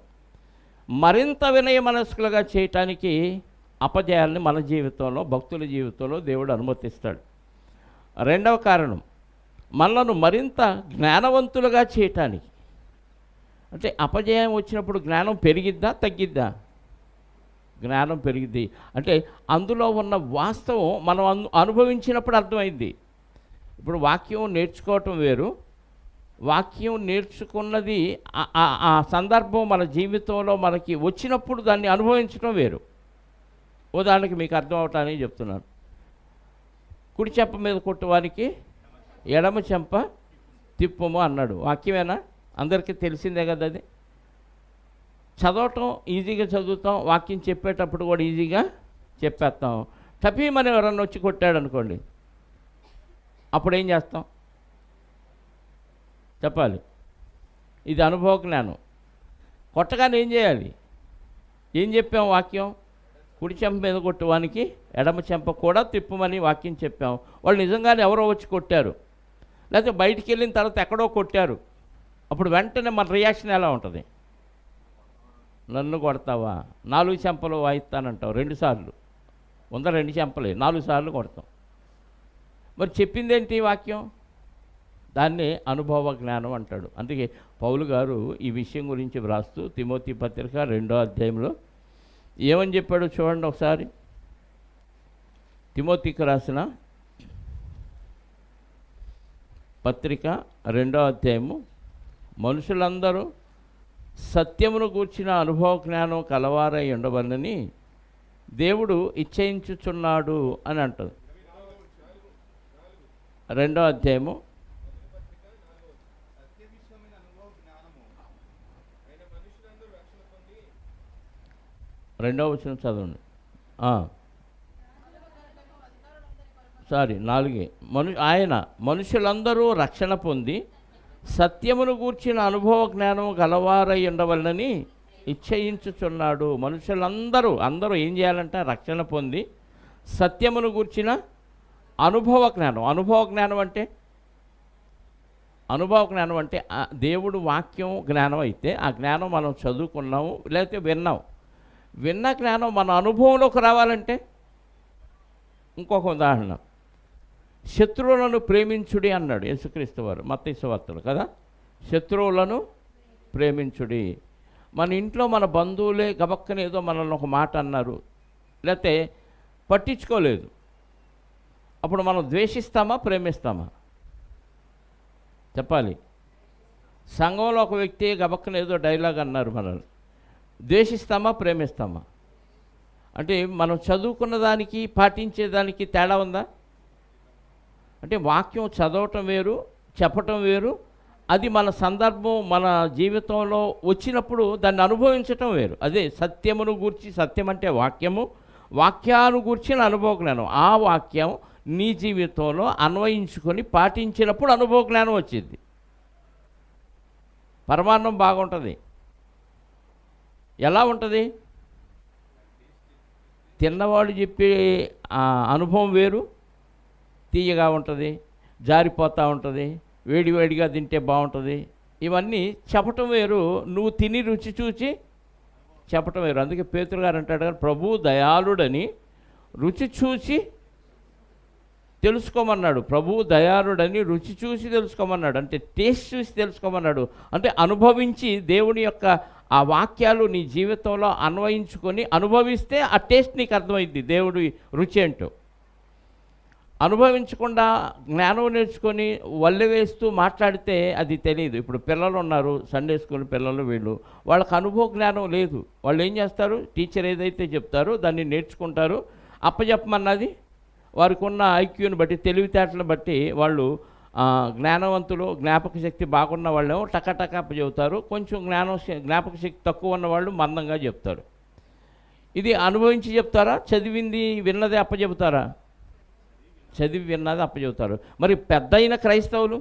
Speaker 1: మరింత వినయమనస్కులుగా చేయటానికి అపజయాల్ని మన జీవితంలో, భక్తుల జీవితంలో దేవుడు అనుమతిస్తాడు. రెండవ కారణం, మనలను మరింత జ్ఞానవంతులుగా చేయటానికి. అంటే అపజయం వచ్చినప్పుడు జ్ఞానం పెరిగిద్దా, తగ్గిద్దా? జ్ఞానం పెరిగిద్ది. అంటే అందులో ఉన్న వాస్తవం మనం అనుభవించినప్పుడు అర్థమైంది. ఇప్పుడు వాక్యం నేర్చుకోవటం వేరు, వాక్యం నేర్చుకున్నది ఆ సందర్భం మన జీవితంలో మనకి వచ్చినప్పుడు దాన్ని అనుభవించడం వేరు. ఉదాహరణకి మీకు అర్థం అవటానికి చెప్తున్నాను. కుడి చెంప మీద కొట్టువానికి ఎడమ చెంప తిప్పము అన్నాడు. వాక్యమేనా? అందరికీ తెలిసిందే కదా. అది చదవటం ఈజీగా చదువుతాం, వాక్యం చెప్పేటప్పుడు కూడా ఈజీగా చెప్పేస్తాం. టపీమని ఎవరన్నా వచ్చి కొట్టాడు అనుకోండి, అప్పుడు ఏం చేస్తాం? చెప్పాలి. ఇది అనుభవ జ్ఞానం. కొట్టగానే ఏం చేయాలి? ఏం చెప్పాం వాక్యం? కుడి చెంప మీద కొట్టువానికి ఎడమ చెంప కూడా తిప్పమని వాక్యం చెప్పాం. వాళ్ళు నిజంగానే ఎవరో వచ్చి కొట్టారు, లేకపోతే బయటికి వెళ్ళిన తర్వాత ఎక్కడో కొట్టారు, అప్పుడు వెంటనే మన రియాక్షన్ ఎలా ఉంటుంది? నన్ను కొడతావా, 4 చెంపలు వాయిస్తానంటావు. 2 సార్లు 2 చెంపలే, 4 సార్లు కొడతాం. మరి చెప్పిందేంటి వాక్యం? దాన్ని అనుభవ జ్ఞానం అంటాడు. అందుకే పౌలు గారు ఈ విషయం గురించి వ్రాస్తూ తిమోతి పత్రిక 2వ అధ్యాయంలో ఏమని చెప్పాడో చూడండి ఒకసారి. తిమోతికి రాసిన పత్రిక 2వ అధ్యాయము, మనుషులందరూ సత్యమును గూర్చిన అనుభవ జ్ఞానం కలవారై ఉండవలని దేవుడు ఇచ్చయించుచున్నాడు అని అంటుంది. 2వ అధ్యాయము 2వ వచనం చదవండి. 4 ఆయన మనుషులందరూ రక్షణ పొంది సత్యమును గూర్చిన అనుభవ జ్ఞానం గలవారై ఉండవలనని ఇచ్చయించుచున్నాడు. అందరూ ఏం చేయాలంటే రక్షణ పొంది సత్యమును గూర్చిన అనుభవ జ్ఞానం అంటే దేవుడు వాక్యం జ్ఞానం అయితే ఆ జ్ఞానం మనం చదువుకున్నాము లేకపోతే విన్న జ్ఞానం మన అనుభవంలోకి రావాలంటే ఇంకొక ఉదాహరణ, శత్రువులను ప్రేమించుడి అన్నాడు యేసుక్రీస్తు వారు మత్తయి సువార్తలో కదా. శత్రువులను ప్రేమించుడి. మన ఇంట్లో మన బంధువులే గబక్కన ఏదో మనల్ని ఒక మాట అన్నారు, లేకపోతే పట్టించుకోలేదు, అప్పుడు మనం ద్వేషిస్తామా ప్రేమిస్తామా చెప్పాలి. సంఘంలో ఒక వ్యక్తి గబక్కన ఏదో డైలాగ్ అన్నారు, మనల్ని ద్వేషిస్తామా ప్రేమిస్తామా? అంటే మనం చదువుకున్న దానికి పాటించేదానికి తేడా ఉందా? అంటే వాక్యం చదవటం వేరు, చెప్పటం వేరు. అది మన సందర్భం, మన జీవితంలో వచ్చినప్పుడు దాన్ని అనుభవించటం వేరు. అదే సత్యమును గూర్చి, సత్యం అంటే వాక్యము, వాక్యాను గూర్చిన అనుభవ జ్ఞానం. ఆ వాక్యం నీ జీవితంలో అన్వయించుకొని పాటించినప్పుడు అనుభవ జ్ఞానం వచ్చింది. పరమాన్నం బాగుంటుంది. ఎలా ఉంటుంది? తిన్నవాడు చెప్పే అనుభవం వేరు, తీయగా ఉంటుంది, జారిపోతూ ఉంటుంది, వేడివేడిగా తింటే బాగుంటుంది. ఇవన్నీ చెప్పటం వేరు, నువ్వు తిని రుచి చూచి చెప్పటం వేరు. అందుకే పేతురు గారు అంటాడు కదా, ప్రభు దయాళుడని రుచి చూసి తెలుసుకోమన్నాడు. ప్రభు దయాళుడని రుచి చూసి తెలుసుకోమన్నాడు, అంటే టేస్ట్ చూసి తెలుసుకోమన్నాడు. అంటే అనుభవించి దేవుని యొక్క ఆ వాక్యాలు నీ జీవితంలో అన్వయించుకొని అనుభవిస్తే ఆ టేస్ట్ నీకు అర్థమైంది, దేవుడి రుచి ఏంటో. అనుభవించకుండా జ్ఞానం నేర్చుకొని వల్లె వేస్తూ మాట్లాడితే అది తెలియదు. ఇప్పుడు పిల్లలు ఉన్నారు, సండే స్కూల్ పిల్లలు, వాళ్ళకి అనుభవ జ్ఞానం లేదు. వాళ్ళు ఏం చేస్తారు? టీచర్ ఏదైతే చెప్తారో దాన్ని నేర్చుకుంటారు. అప్పచెప్పమన్నది వారికి ఉన్న ఐక్యూని బట్టి, తెలివితేటలను బట్టి వాళ్ళు జ్ఞానవంతులు, జ్ఞాపక శక్తి బాగున్న వాళ్ళేమో టకటక అప్పచెబుతారు. కొంచెం జ్ఞాపక శక్తి తక్కువ ఉన్న వాళ్ళు మందంగా చెప్తారు. ఇది అనుభవించి చెప్తారా? చదివింది విన్నదే అప్పచెబుతారా? చదివి విన్నది అప్పచెబుతారు. మరి పెద్ద అయిన క్రైస్తవులు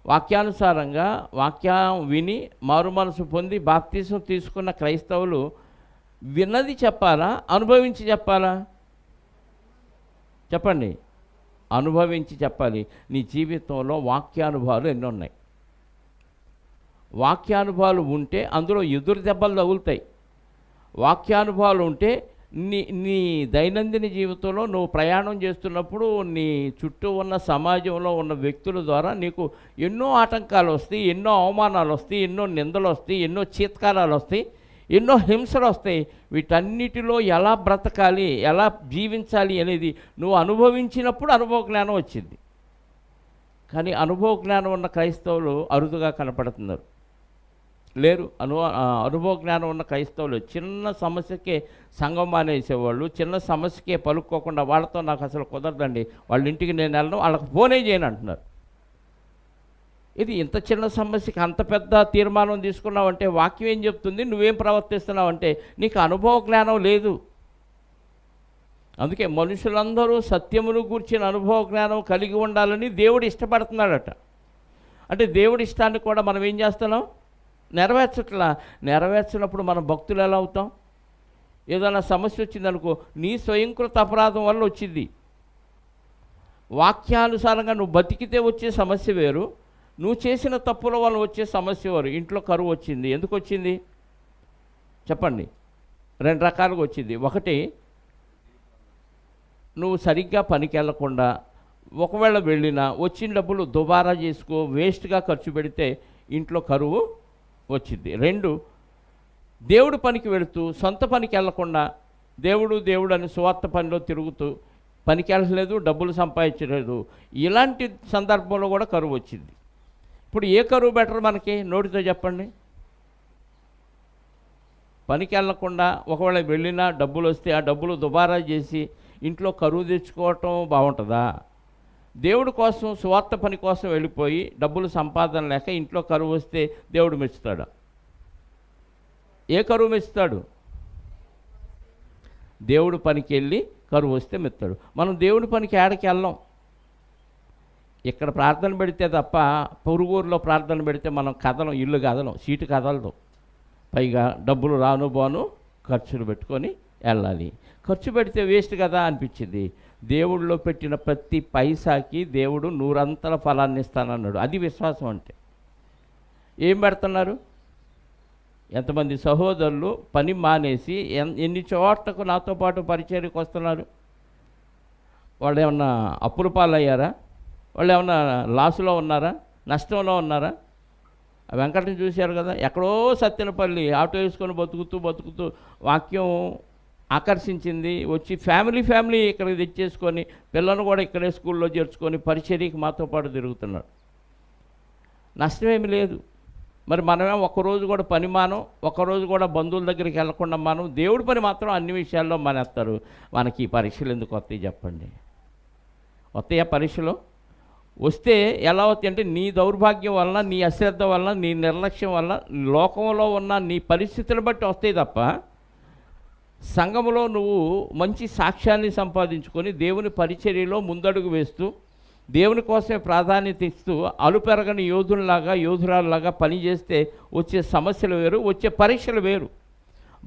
Speaker 1: వాక్యానుసారంగా వాక్యం విని మారు మనసు పొంది బాప్తీసం తీసుకున్న క్రైస్తవులు విన్నది చెప్పాలా, అనుభవించి చెప్పాలా? చెప్పండి. అనుభవించి చెప్పాలి. నీ జీవితంలో వాక్యానుభవాలు ఎన్ని ఉన్నాయి? వాక్యానుభవాలు ఉంటే అందులో ఎదురు దెబ్బలు తగులుతాయి. వాక్యానుభవాలు ఉంటే నీ దైనందిన జీవితంలో నువ్వు ప్రయాణం చేస్తున్నప్పుడు నీ చుట్టూ ఉన్న సమాజంలో ఉన్న వ్యక్తుల ద్వారా నీకు ఎన్నో ఆటంకాలు వస్తాయి, ఎన్నో అవమానాలు వస్తాయి, ఎన్నో నిందలు వస్తాయి, ఎన్నో చీత్కారాలు వస్తాయి, ఎన్నో హింసలు వస్తాయి. వీటన్నిటిలో ఎలా బ్రతకాలి, ఎలా జీవించాలి అనేది నువ్వు అనుభవించినప్పుడు అనుభవ జ్ఞానం వచ్చింది. కానీ అనుభవ జ్ఞానం ఉన్న క్రైస్తవులు అరుదుగా కనపడుతున్నారు, లేరు. అనుభవ జ్ఞానం ఉన్న క్రైస్తవులు చిన్న సమస్యకే సంఘం మానేసేవాళ్ళు, చిన్న సమస్యకే పలుక్కోకుండా వాళ్ళతో నాకు అసలు కుదరదండి, వాళ్ళ ఇంటికి నేను వెళ్ళను, వాళ్ళకి ఫోనే చేయను అంటున్నారు. ఇది ఇంత చిన్న సమస్యకి అంత పెద్ద తీర్మానం తీసుకున్నావంటే వాక్యం ఏం చెప్తుంది? నువ్వేం ప్రవర్తిస్తున్నావంటే నీకు అనుభవ జ్ఞానం లేదు. అందుకే మనుషులందరూ సత్యమును గూర్చిన అనుభవ జ్ఞానం కలిగి ఉండాలని దేవుడు ఇష్టపడుతున్నాడట. అంటే దేవుడి ఇష్టాన్ని కూడా మనం ఏం చేస్తున్నాం? నెరవేర్చినప్పుడు మనం భక్తులు ఎలా అవుతాం? ఏదైనా సమస్య వచ్చిందనుకో, నీ స్వయంకృత అపరాధం వల్ల వచ్చింది. వాక్యానుసారంగా నువ్వు బతికితే వచ్చే సమస్య వేరు, నువ్వు చేసిన తప్పుల వల్ల వచ్చే సమస్య వేరు. ఇంట్లో కరువు వచ్చింది, ఎందుకు వచ్చింది చెప్పండి? 2 రకాలుగా వచ్చింది. ఒకటి, నువ్వు సరిగ్గా పనికి వెళ్ళకుండా, ఒకవేళ వెళ్ళినా వచ్చిన డబ్బులు దుబారా చేసుకో, వేస్ట్గా ఖర్చు పెడితే ఇంట్లో కరువు వచ్చింది. 2, దేవుడు పనికి వెళుతూ సొంత పనికి వెళ్లకుండా దేవుడు అని సువార్త పనిలో తిరుగుతూ పనికి వెళ్ళలేదు, డబ్బులు సంపాదించలేదు, ఇలాంటి సందర్భంలో కూడా కరువు వచ్చింది. ఇప్పుడు ఏ కరువు బెటర్ మనకి? నోటితో చెప్పండి. పనికి వెళ్ళకుండా ఒకవేళ వెళ్ళినా డబ్బులు వస్తే ఆ డబ్బులు దుబారా చేసి ఇంట్లో కరువు తెచ్చుకోవటం బాగుంటుందా? దేవుడి కోసం సువార్త పని కోసం వెళ్ళిపోయి డబ్బులు సంపాదన లేక ఇంట్లో కరువు వస్తే దేవుడు మెచ్చుతాడా? ఏ కరువు మెచ్చుతాడు? దేవుడు పనికి వెళ్ళి కరువు వస్తే మెత్తాడు. మనం దేవుడి పనికి ఏడకి వెళ్ళాం. ఇక్కడ ప్రార్థన పెడితే తప్ప పొరుగురులో ప్రార్థన పెడితే మనం కదలం, ఇల్లు కదలం, సీటు కదలదు. పైగా డబ్బులు రాను పోను ఖర్చులు పెట్టుకొని వెళ్ళాలి. ఖర్చు పెడితే వేస్ట్ కదా అనిపించింది. దేవుడిలో పెట్టిన ప్రతి పైసాకి దేవుడు 100 ఫలాన్ని ఇస్తానన్నాడు. అది విశ్వాసం అంటే. ఏం పెడుతున్నారు? ఎంతమంది సహోదరులు పని మానేసి ఎన్ని చోట్లకు నాతో పాటు పరిచర్యకు వస్తున్నారు? వాళ్ళు ఏమన్నా అప్పుల పాలయ్యారా? వాళ్ళు ఏమన్నా లాసులో ఉన్నారా? నష్టంలో ఉన్నారా? వెంకటని చూశారు కదా, ఎక్కడో సత్తెనపల్లి ఆటో వేసుకొని బతుకుతూ వాక్యం ఆకర్షించింది. వచ్చి ఫ్యామిలీ ఇక్కడికి తెచ్చేసుకొని పిల్లలను కూడా ఇక్కడే స్కూల్లో చేర్చుకొని పరిచర్యకి మాతో పాటు తిరుగుతున్నాడు. నష్టమేమి లేదు. మరి మనమే ఒక్కరోజు కూడా పని మానం, ఒక్కరోజు కూడా బంధువుల దగ్గరికి వెళ్ళకుండా మనం దేవుడి పని మాత్రం అన్ని విషయాల్లో మానేస్తారు. మనకి ఈ పరీక్షలు ఎందుకు వస్తాయి చెప్పండి? వస్తాయా పరీక్షలు? వస్తే ఎలా అవుతాయి అంటే నీ దౌర్భాగ్యం వలన, నీ అశ్రద్ధ వలన, నీ నిర్లక్ష్యం వలన, లోకంలో ఉన్న నీ పరిస్థితులను బట్టి వస్తాయి తప్ప సంఘములో నువ్వు మంచి సాక్ష్యాన్ని సంపాదించుకొని దేవుని పరిచర్యలో ముందడుగు వేస్తూ దేవుని కోసమే ప్రాధాన్యత ఇస్తూ అలుపెరగని యోధురాల్లాగా పనిచేస్తే వచ్చే సమస్యలు వేరు, వచ్చే పరీక్షలు వేరు.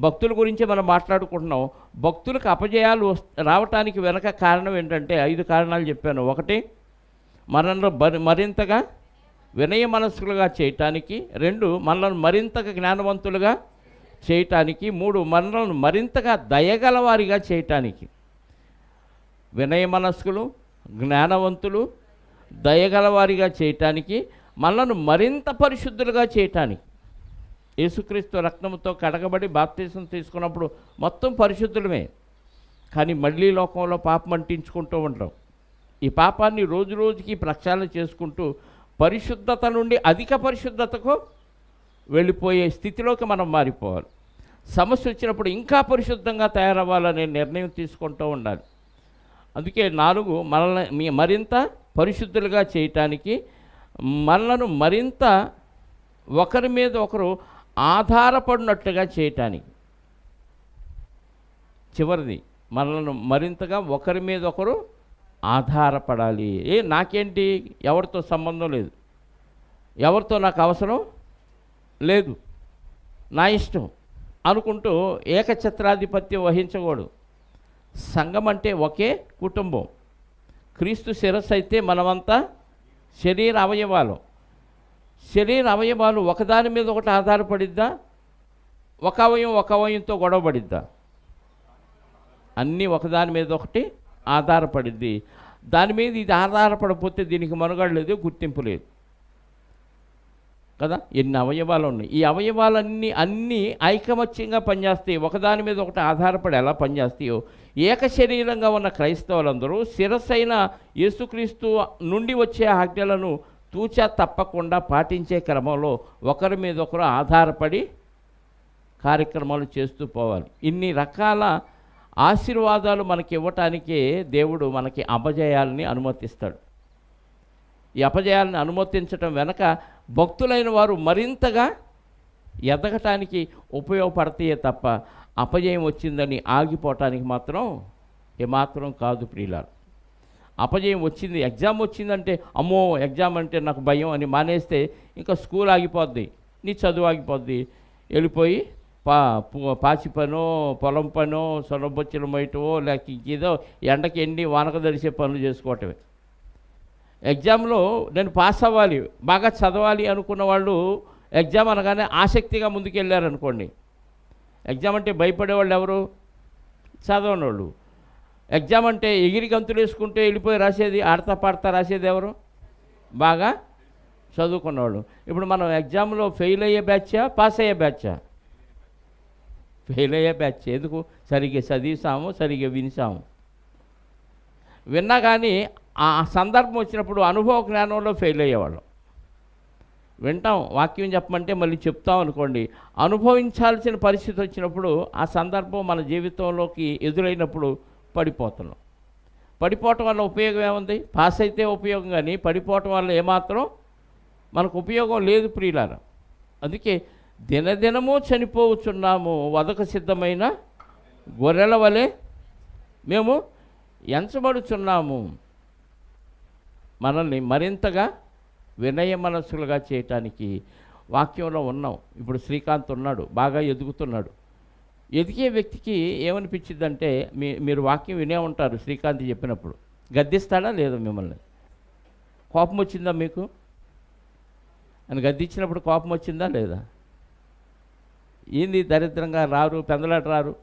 Speaker 1: భక్తుల గురించి మనం మాట్లాడుకుంటున్నాం. భక్తులకు అపజయాలు రావటానికి వెనక కారణం ఏంటంటే 5 కారణాలు చెప్పాను. 1, మనల్ని మరింతగా వినయ మనస్కులుగా చేయటానికి. 2, మనల్ని మరింతగా జ్ఞానవంతులుగా చేయటానికి. 3, మనల్ని మరింతగా దయగలవారిగా చేయటానికి. వినయ మనస్కులు, జ్ఞానవంతులు, దయగలవారిగా చేయటానికి, మనల్ని మరింత పరిశుద్ధులుగా చేయటానికి. యేసుక్రీస్తు రక్తంతో కడగబడి బాప్తిసం తీసుకున్నప్పుడు మొత్తం పరిశుద్ధులమే. కానీ మళ్ళీ లోకంలో పాపం అంటించుకుంటూ ఉంటాం. ఈ పాపాన్ని రోజు రోజుకి ప్రక్షాళన చేసుకుంటూ పరిశుద్ధత నుండి అధిక పరిశుద్ధతకు వెళ్ళిపోయే స్థితిలోకి మనం మారిపోవాలి. సమస్య వచ్చినప్పుడు ఇంకా పరిశుద్ధంగా తయారవ్వాలనే నిర్ణయం తీసుకుంటూ ఉండాలి. అందుకే 4, మనల్ని మరింత పరిశుద్ధులుగా చేయటానికి, మనలను మరింత ఒకరి మీద ఒకరు ఆధారపడినట్లుగా చేయటానికి. చివరిది, మనలను మరింతగా ఒకరి మీద ఒకరు ఆధారపడాలి. నాకేంటి, ఎవరితో సంబంధం లేదు, ఎవరితో నాకు అవసరం లేదు, నా ఇష్టం అనుకుంటూ ఏకఛత్రాధిపత్యం వహించకూడదు. సంఘం అంటే ఒకే కుటుంబం. క్రీస్తు శిరస్సు అయితే మనమంతా శరీర అవయవాలు. శరీర అవయవాలు ఒకదాని మీద ఒకటి ఆధారపడిద్దా? ఒక అవయంతో గొడవపడిద్దా? అన్నీ ఒకదాని మీద ఒకటి ఆధారపడిద్ది. దాని మీద ఇది ఆధారపడకపోతే దీనికి మనుగడ లేదు, గుర్తింపు లేదు కదా. ఎన్ని అవయవాలు ఉన్నాయి. ఈ అవయవాలన్నీ ఐకమత్యంగా పనిచేస్తాయి. ఒకదాని మీద ఒకటి ఆధారపడి ఎలా పనిచేస్తాయో ఏక శరీరంగా ఉన్న క్రైస్తవులందరూ శిరస్సైన యేసుక్రీస్తు నుండి వచ్చే ఆజ్ఞలను తూచా తప్పకుండా పాటించే క్రమంలో ఒకరి మీద ఒకరు ఆధారపడి కార్యక్రమాలు చేస్తూ పోవాలి. ఇన్ని రకాల ఆశీర్వాదాలు మనకి ఇవ్వటానికే దేవుడు మనకి అపజయాలని అనుమతిస్తాడు. ఈ అపజయాలను అనుమతించటం వెనక భక్తులైన వారు మరింతగా ఎదగటానికి ఉపయోగపడతాయే తప్ప అపజయం వచ్చిందని ఆగిపోవటానికి మాత్రం ఏమాత్రం కాదు ప్రియులారా. అపజయం వచ్చింది, ఎగ్జామ్ వచ్చిందంటే అమ్మో ఎగ్జామ్ అంటే నాకు భయం అని మానేస్తే ఇంకా స్కూల్ ఆగిపోద్ది, నీ చదువు ఆగిపోద్ది. వెళ్ళిపోయి పాచి పనో, పొలం పనో, సొనబొచ్చులు మొయ్యటమో, లేక ఇంకేదో ఎండకి ఎండి వానక దడిసే పనులు చేసుకోవటమే. ఎగ్జామ్లో నేను పాస్ అవ్వాలి, బాగా చదవాలి అనుకున్న వాళ్ళు ఎగ్జామ్ అనగానే ఆసక్తిగా ముందుకెళ్ళారనుకోండి. ఎగ్జామ్ అంటే భయపడేవాళ్ళు ఎవరు? చదవని వాళ్ళు. ఎగ్జామ్ అంటే ఎగిరి గంతులు వేసుకుంటే వెళ్ళిపోయి రాసేది, ఆడతా పాడతా రాసేది ఎవరు? బాగా చదువుకున్నవాళ్ళు. ఇప్పుడు మనం ఎగ్జామ్లో ఫెయిల్ అయ్యే బ్యాచా, పాస్ అయ్యే బ్యాచా? ఫెయిల్ అయ్యే బ్యాచ్. ఎందుకు? సరిగ్గా చదివిసాము, సరిగ్గా వినిసాము. విన్నా కానీ ఆ సందర్భం వచ్చినప్పుడు అనుభవ జ్ఞానంలో ఫెయిల్ అయ్యేవాళ్ళం. వింటాం, వాక్యం చెప్పమంటే మళ్ళీ చెప్తాం అనుకోండి. అనుభవించాల్సిన పరిస్థితి వచ్చినప్పుడు ఆ సందర్భం మన జీవితంలోకి ఎదురైనప్పుడు పడిపోతున్నాం. పడిపోవటం వల్ల ఉపయోగం ఏముంది? పాస్ అయితే ఉపయోగం, కానీ పడిపోవటం వల్ల ఏమాత్రం మనకు ఉపయోగం లేదు ప్రియులారా. అందుకే దినదినము చనిపోవచ్చున్నాము, వదకు సిద్ధమైన గొర్రెల వలె మేము ఎంచబడుచున్నాము. మనల్ని మరింతగా వినయ మనస్సులుగా చేయటానికి వాక్యంలో ఉన్నాం. ఇప్పుడు శ్రీకాంత్ ఉన్నాడు, బాగా ఎదుగుతున్నాడు. ఎదిగే వ్యక్తికి ఏమనిపించిందంటే, మీరు వాక్యం వినే ఉంటారు. శ్రీకాంత్ చెప్పినప్పుడు గద్దిస్తాడా లేదా మిమ్మల్ని? కోపం వచ్చిందా మీకు? అని గద్దించినప్పుడు కోపం వచ్చిందా లేదా? ఏంది దరిద్రంగా రారు, పెందలాట రారు,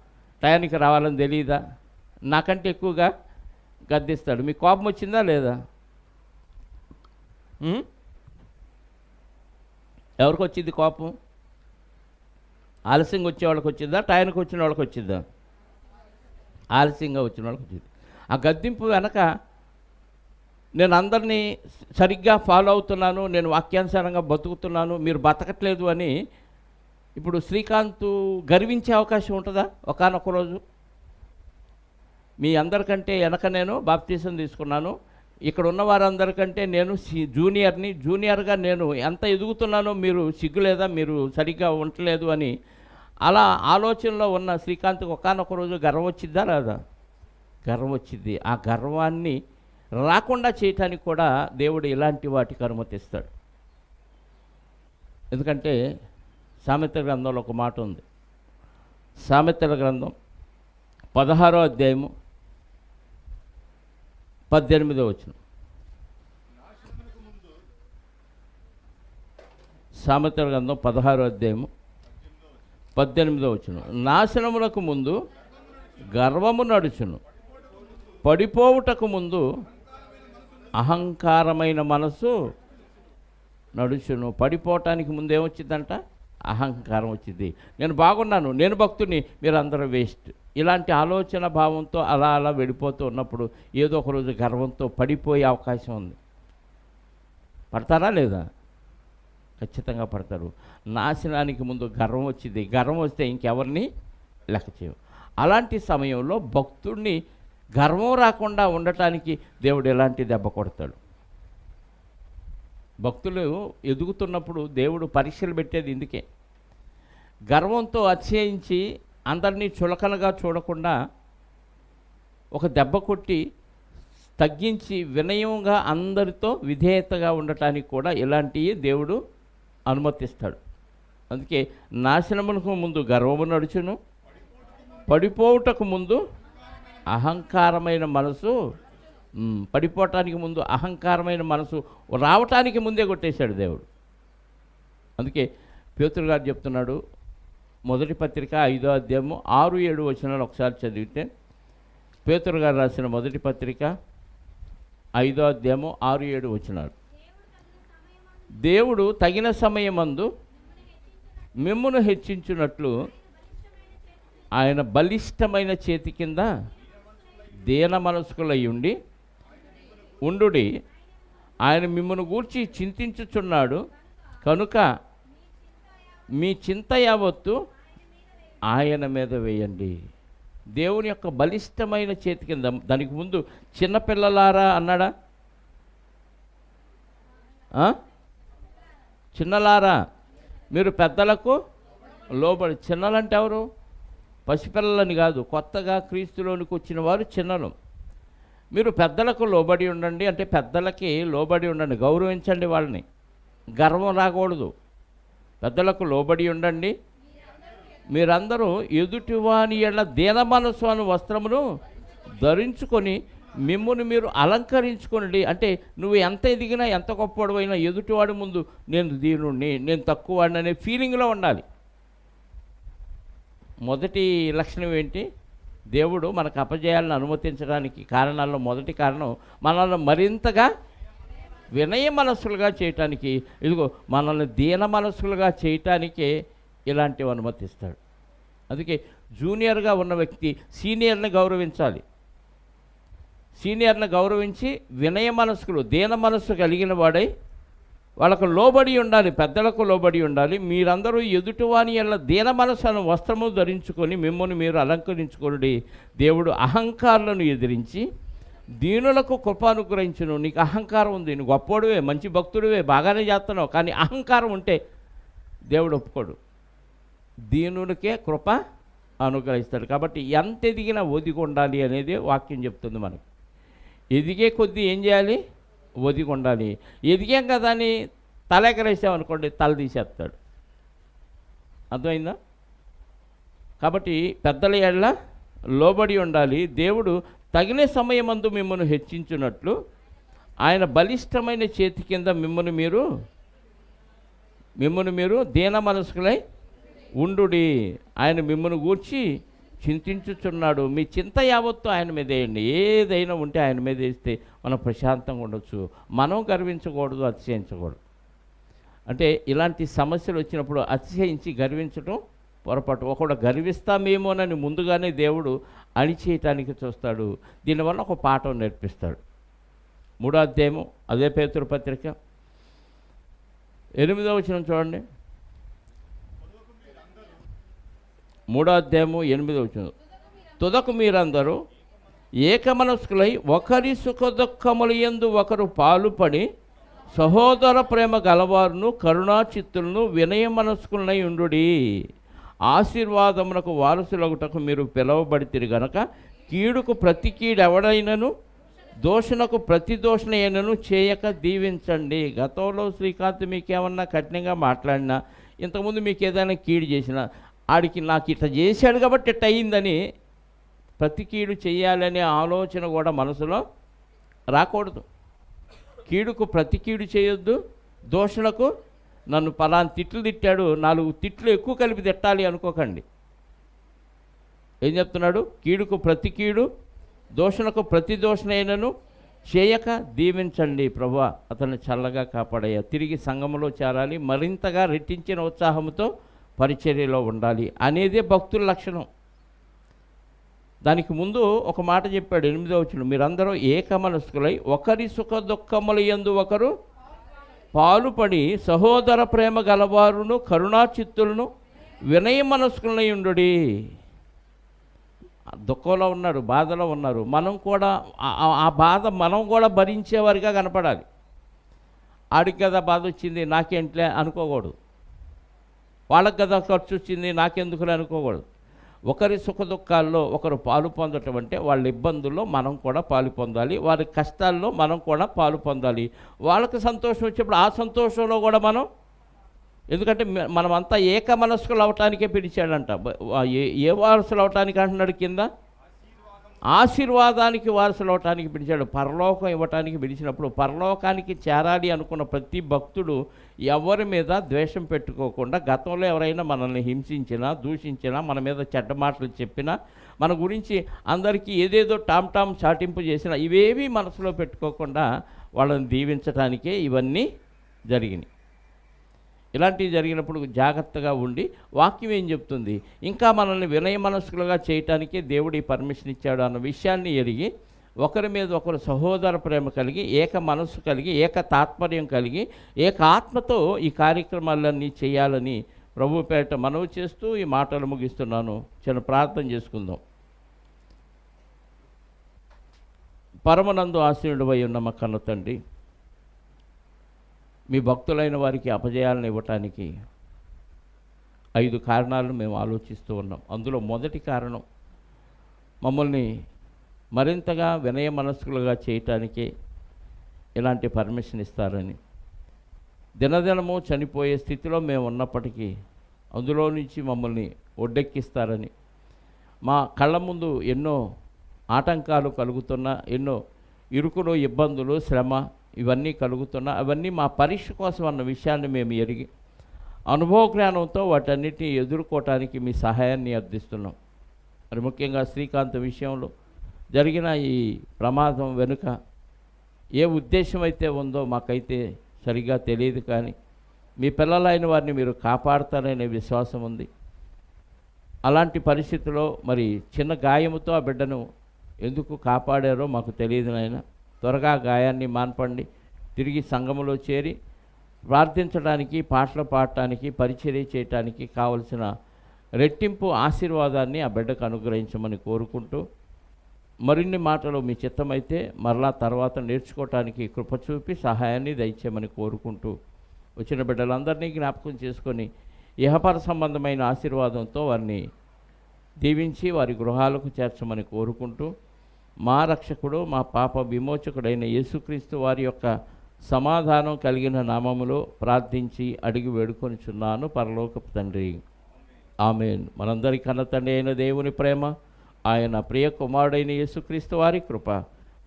Speaker 1: టయానికి రావాలని తెలియదా? నాకంటే ఎక్కువగా గద్దిస్తాడు. మీకు కోపం వచ్చిందా లేదా? ఎవరికి వచ్చింది కోపం? ఆలస్యంగా వచ్చే వాళ్ళకి వచ్చిందా, టయానికి వచ్చిన వాళ్ళకి వచ్చిందా? ఆలస్యంగా వచ్చిన వాళ్ళకి వచ్చింది. ఆ గద్దింపు వెనక నేను అందరినీ సరిగ్గా ఫాలో అవుతున్నాను, నేను వాక్యానుసారంగా బతుకుతున్నాను, మీరు బతకట్లేదు అని ఇప్పుడు శ్రీకాంత్ గర్వించే అవకాశం ఉంటుందా? ఒకానొక రోజు మీ అందరికంటే వెనక నేను బాప్తీసం తీసుకున్నాను, ఇక్కడ ఉన్న వారందరికంటే నేను జూనియర్గా నేను ఎంత ఎదుగుతున్నానో మీరు సిగ్గులేదా, మీరు సరిగ్గా ఉండలేదు అని అలా ఆలోచనలో ఉన్న శ్రీకాంత్కి ఒకానొక రోజు గర్వం వచ్చిద్దా రాదా? గర్వం వచ్చింది. ఆ గర్వాన్ని రాకుండా చేయటానికి కూడా దేవుడు ఇలాంటి వాటికి అనుమతిస్తాడు. ఎందుకంటే సామెతల గ్రంథంలో ఒక మాట ఉంది. సామెతల గ్రంథం 16వ అధ్యాయము 18వ వచనం. సామెతల గ్రంథం 16వ అధ్యాయము 18వ వచనం. నాశనమునకు ముందు గర్వము నడుచును, పడిపోవుటకు ముందు అహంకారమైన మనసు నడుచును. పడిపోవటానికి ముందు ఏమొచ్చిందంట? అహంకారం వచ్చింది. నేను బాగున్నాను, నేను భక్తుని, మీరు అందరూ వేస్ట్, ఇలాంటి ఆలోచన భావంతో అలా అలా వెళ్ళిపోతూ ఉన్నప్పుడు ఏదో ఒకరోజు గర్వంతో పడిపోయే అవకాశం ఉంది. పడతారా లేదా? ఖచ్చితంగా పడతారు. నాశనానికి ముందు గర్వం వచ్చింది. గర్వం వస్తే ఇంకెవరిని లెక్క చేయవు. అలాంటి సమయంలో భక్తుడిని గర్వం రాకుండా ఉండటానికి దేవుడు ఎలాంటి దెబ్బ కొడతాడు? భక్తులు ఎదుగుతున్నప్పుడు దేవుడు పరీక్షలు పెట్టేది ఇందుకే. గర్వంతో అతిశయించి అందరినీ చులకనగా చూడకుండా ఒక దెబ్బ కొట్టి తగ్గించి వినయంగా అందరితో విధేయతగా ఉండటానికి కూడా ఇలాంటివి దేవుడు అనుమతిస్తాడు. అందుకే నాశనమునకు ముందు గర్వము నడుచును, పడిపోవుటకు ముందు అహంకారమైన మనసు, పడిపోవటానికి ముందు అహంకారమైన మనసు రావటానికి ముందే కొట్టేశాడు దేవుడు. అందుకే పేతురు గారు చెప్తున్నాడు, మొదటి పత్రిక 5వ అధ్యాయము 6-7 వచనాలు ఒకసారి చదివితే, పేతురు గారు రాసిన మొదటి పత్రిక 5వ అధ్యాయము 6-7 వచనాలు. దేవుడు తగిన సమయమందు మిమ్మును హెచ్చించున్నట్లు ఆయన బలిష్టమైన చేతి కింద దీన మనస్కులై ఉండుడి. ఆయన మిమ్మల్ని గూర్చి చింతించుచున్నాడు కనుక మీ చింత యావత్తు ఆయన మీద వేయండి. దేవుని యొక్క బలిష్టమైన చేతి కింద. దానికి ముందు చిన్నపిల్లలారా అన్నాడా? చిన్నలారా మీరు పెద్దలకు లోబడి. చిన్నలంటే ఎవరు? పసిపిల్లలని కాదు, కొత్తగా క్రీస్తులోనికి వచ్చిన వారు చిన్నలు. మీరు పెద్దలకు లోబడి ఉండండి, అంటే పెద్దలకి లోబడి ఉండండి, గౌరవించండి వాళ్ళని, గర్వం రాకూడదు. పెద్దలకు లోబడి ఉండండి. మీరందరూ ఎదుటివాని ఎడల దీన మనస్సు అను వస్త్రమును ధరించుకొని మిమ్మును మీరు అలంకరించుకోండి. అంటే నువ్వు ఎంత ఎదిగినా ఎంత గొప్పవాడివైనా ఎదుటివాడి ముందు నేను దీనుణ్ణి, నేను తక్కువవాడిని అనే ఫీలింగ్లో ఉండాలి. మొదటి లక్షణం ఏంటి? దేవుడు మనకు అపజయాలను అనుమతించడానికి కారణాల్లో మొదటి కారణం మనల్ని మరింతగా వినయ మనస్సులుగా చేయటానికి. ఇదిగో మనల్ని దీన మనస్సులుగా చేయటానికే ఇలాంటివి అనుమతిస్తాడు. అందుకే జూనియర్గా ఉన్న వ్యక్తి సీనియర్ని గౌరవించాలి. సీనియర్ని గౌరవించి వినయ మనస్కులు, దీన మనస్సు కలిగిన వాడై వాళ్ళకు లోబడి ఉండాలి, పెద్దలకు లోబడి ఉండాలి. మీరందరూ ఎదుటివాని ఎడల దీన మనస్సును వస్త్రము ధరించుకొని మిమ్మల్ని మీరు అలంకరించుకోండి. దేవుడు అహంకారులను ఎదిరించి దీనులకు కృపానుగ్రహించును. నీకు అహంకారం ఉంది, నువ్వు గొప్పోడివే, మంచి భక్తుడివే, బాగానే చేస్తున్నావు, కానీ అహంకారం ఉంటే దేవుడు ఒప్పుకోడు. దీనులకే కృప అనుగ్రహిస్తాడు. కాబట్టి ఎంత ఎదిగినా ఒదిగి ఉండాలి అనేది వాక్యం చెప్తుంది మనకు. ఎదిగే కొద్దీ ఏం చేయాలి? ఒదిగి ఉండాలి. ఎదిగాం కదా అని తలెగరేసామనుకోండి, తల తీసేస్తాడు. అర్థమైందా? కాబట్టి పెద్దల ఎడల లోబడి ఉండాలి. దేవుడు తగిన సమయమందు మిమ్మల్ని హెచ్చించున్నట్లు ఆయన బలిష్టమైన చేతి కింద మిమ్మల్ని మీరు దీన మనస్కులై ఉండుడి. ఆయన మిమ్మల్ని గూర్చి చింతించుచున్నాడు. మీ చింత యావత్తు ఆయన మీద వేయండి. ఏదైనా ఉంటే ఆయన మీద వేస్తే మనం ప్రశాంతంగా ఉండొచ్చు. మనం గర్వించకూడదు, అతిశయించకూడదు. అంటే ఇలాంటి సమస్యలు వచ్చినప్పుడు అతిశయించి గర్వించడం పొరపాటు. ఒకడు గర్విస్తామేమోనని ముందుగానే దేవుడు అణిచేయటానికి చూస్తాడు. దీనివల్ల ఒక పాఠం నేర్పిస్తాడు. 3వ అధ్యాయము అదే పేతురు పత్రిక 8వ వచనం చూడండి. 3వ అధ్యాయము 8వ వచనం. తుదకు మీరందరూ ఏకమనస్కులై ఒకరి సుఖదుఖముల యందు ఒకరు పాలుపడి సహోదర ప్రేమ గలవారును కరుణాచిత్తులను వినయ మనస్కులనై ఉండుడి. ఆశీర్వాదమునకు వారసులగుటకు మీరు పిలువబడితిరి గనక కీడుకు ప్రతి కీడెవడైనను దోషణకు ప్రతి దోషణైనను చేయక దీవించండి. గతంలో శ్రీకాంత్ మీకేమన్నా కఠినంగా మాట్లాడినా, ఇంతకుముందు మీకు ఏదైనా కీడు చేసినా, ఆడికి నాకు ఇట్లా చేశాడు కాబట్టి ఇట్ట అయిందని ప్రతి కీడు చేయాలనే ఆలోచన కూడా మనసులో రాకూడదు. కీడుకు ప్రతి కీడు చేయొద్దు. దోషణకు నన్ను పలానా తిట్లు తిట్టాడు, 4 తిట్లు ఎక్కువ కలిపి తిట్టాలి అనుకోకండి. ఏం చెప్తున్నాడు? కీడుకు ప్రతి కీడు, దోషణకు ప్రతి దోషణైనను చేయక దీవించండి. ప్రభువా అతన్ని చల్లగా కాపాడయ్యా. తిరిగి సంఘములో చేరాలి, మరింతగా రెట్టించిన ఉత్సాహంతో పరిచర్యలో ఉండాలి అనేదే భక్తుల లక్షణం. దానికి ముందు ఒక మాట చెప్పాడు 8వ వచనం. మీరందరూ ఏకమనస్కులై ఒకరి సుఖ దుఃఖముల యందు ఒకరు పాలుపడి సహోదర ప్రేమ గలవారును కరుణాచిత్తులను వినయ మనస్కులై ఉండుడి. దుఃఖంలో ఉన్నారు, బాధలో ఉన్నారు. మనం కూడా ఆ బాధ మనం కూడా భరించేవారిగా కనపడాలి. ఆడికి కదా బాధ వచ్చింది నాకేంట్లే అనుకోకూడదు. వాళ్ళకి కదా ఖర్చు వచ్చింది నాకెందుకులే అనుకోకూడదు. ఒకరి సుఖ దుఃఖాల్లో ఒకరు పాలు పొందటం అంటే వాళ్ళ ఇబ్బందుల్లో మనం కూడా పాలు పొందాలి, వారి కష్టాల్లో మనం కూడా పాలు పొందాలి. వాళ్ళకి సంతోషం వచ్చినప్పుడు ఆ సంతోషంలో కూడా మనం, ఎందుకంటే మనమంతా ఏక మనస్కులు అవటానికే పిలిచాడంట. ఏ వారసులు అవటానికి అంటున్నాడు కింద? ఆశీర్వాదానికి వారసులు అవటానికి పిలిచాడు. పరలోకం ఇవ్వటానికి పిలిచినప్పుడు పరలోకానికి చేరాలి అనుకున్న ప్రతి భక్తుడు ఎవరి మీద ద్వేషం పెట్టుకోకుండా, గతంలో ఎవరైనా మనల్ని హింసించినా, దూషించినా, మన మీద చెడ్డ మాటలు చెప్పినా, మన గురించి అందరికీ ఏదేదో టామ్ చాటింపు చేసినా, ఇవేమీ మనసులో పెట్టుకోకుండా వాళ్ళని దీవించటానికే ఇవన్నీ జరిగినాయి. ఇలాంటివి జరిగినప్పుడు జాగ్రత్తగా ఉండి, వాక్యం ఏం చెప్తుంది, ఇంకా మనల్ని వినయ మనస్కులుగా చేయటానికే దేవుడు ఈ పర్మిషన్ ఇచ్చాడు అన్న విషయాన్ని ఎరిగి, ఒకరి మీద ఒకరు సహోదర ప్రేమ కలిగి, ఏక మనస్సు కలిగి, ఏక తాత్పర్యం కలిగి, ఏక ఆత్మతో ఈ కార్యక్రమాలన్నీ చేయాలని ప్రభు పేరిట మనవి చేస్తూ ఈ మాటలు ముగిస్తున్నాను. చిన్న ప్రార్థన చేసుకుందాం. పరమనందు ఆశీనుడవై ఉన్న మా కన్న తండ్రి, మీ భక్తులైన వారికి అపజయాలను ఇవ్వటానికి 5 కారణాలను మేము ఆలోచిస్తూ ఉన్నాం. అందులో మొదటి కారణం, మమ్మల్ని మరింతగా వినయ మనస్కులుగా చేయటానికే ఇలాంటి పర్మిషన్ ఇస్తారని. దినదినము చనిపోయే స్థితిలో మేము ఉన్నప్పటికీ అందులో నుంచి మమ్మల్ని ఒడ్డెక్కిస్తారని, మా కళ్ళ ముందు ఎన్నో ఆటంకాలు కలుగుతున్నా, ఎన్నో ఇరుకులు, ఇబ్బందులు, శ్రమ ఇవన్నీ కలుగుతున్నా, అవన్నీ మా పరీక్ష కోసం అన్న విషయాన్ని మేము ఎరిగి అనుభవ జ్ఞానంతో వాటన్నిటిని ఎదుర్కోవటానికి మీ సహాయాన్ని అర్థిస్తున్నాం. మరి ముఖ్యంగా శ్రీకాంత్ విషయంలో జరిగిన ఈ ప్రమాదం వెనుక ఏ ఉద్దేశం అయితే ఉందో మాకైతే సరిగా తెలియదు, కానీ మీ పిల్లలైన వారిని మీరు కాపాడతారనే విశ్వాసం ఉంది. అలాంటి పరిస్థితిలో మరి చిన్న గాయముతో ఆ బిడ్డను ఎందుకు కాపాడారో మాకు తెలియదు నాయన. త్వరగా గాయాన్ని మాన్పండి, తిరిగి సంఘములో చేరి ప్రార్థించడానికి, పాటలు పాడటానికి, పరిచర్య చేయటానికి కావలసిన రెట్టింపు ఆశీర్వాదాన్ని ఆ బిడ్డకు అనుగ్రహించమని కోరుకుంటూ, మరిన్ని మాటలు మీ చిత్తమైతే మరలా తర్వాత నేర్చుకోవటానికి కృప చూపి సహాయాన్ని దయచేయమని కోరుకుంటూ, వచ్చిన బిడ్డలందరినీ జ్ఞాపకం చేసుకొని ఇహపర సంబంధమైన ఆశీర్వాదంతో వారిని దీవించి వారి గృహాలకు చేర్చమని కోరుకుంటూ, మా రక్షకుడు మా పాప విమోచకుడైన యేసుక్రీస్తు వారి యొక్క సమాధానం కలిగిన నామములో ప్రార్థించి అడిగి వేడుకొనిచున్నాను పరలోకపు తండ్రి. ఆమేన్. మనందరి కన్న తండ్రి అయిన దేవుని ప్రేమ, ఆయన ప్రియ కుమారుడైన యేసుక్రీస్తు వారి కృప,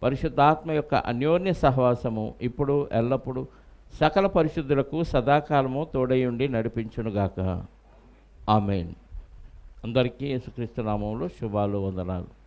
Speaker 1: పరిశుద్ధాత్మ యొక్క అన్యోన్య సహవాసము ఇప్పుడు ఎల్లప్పుడూ సకల పరిశుద్ధులకు సదాకాలము తోడయుండి నడిపించునుగాక. ఆమేన్. అందరికీ యేసుక్రీస్తు నామములో శుభాలు, వందనాలు.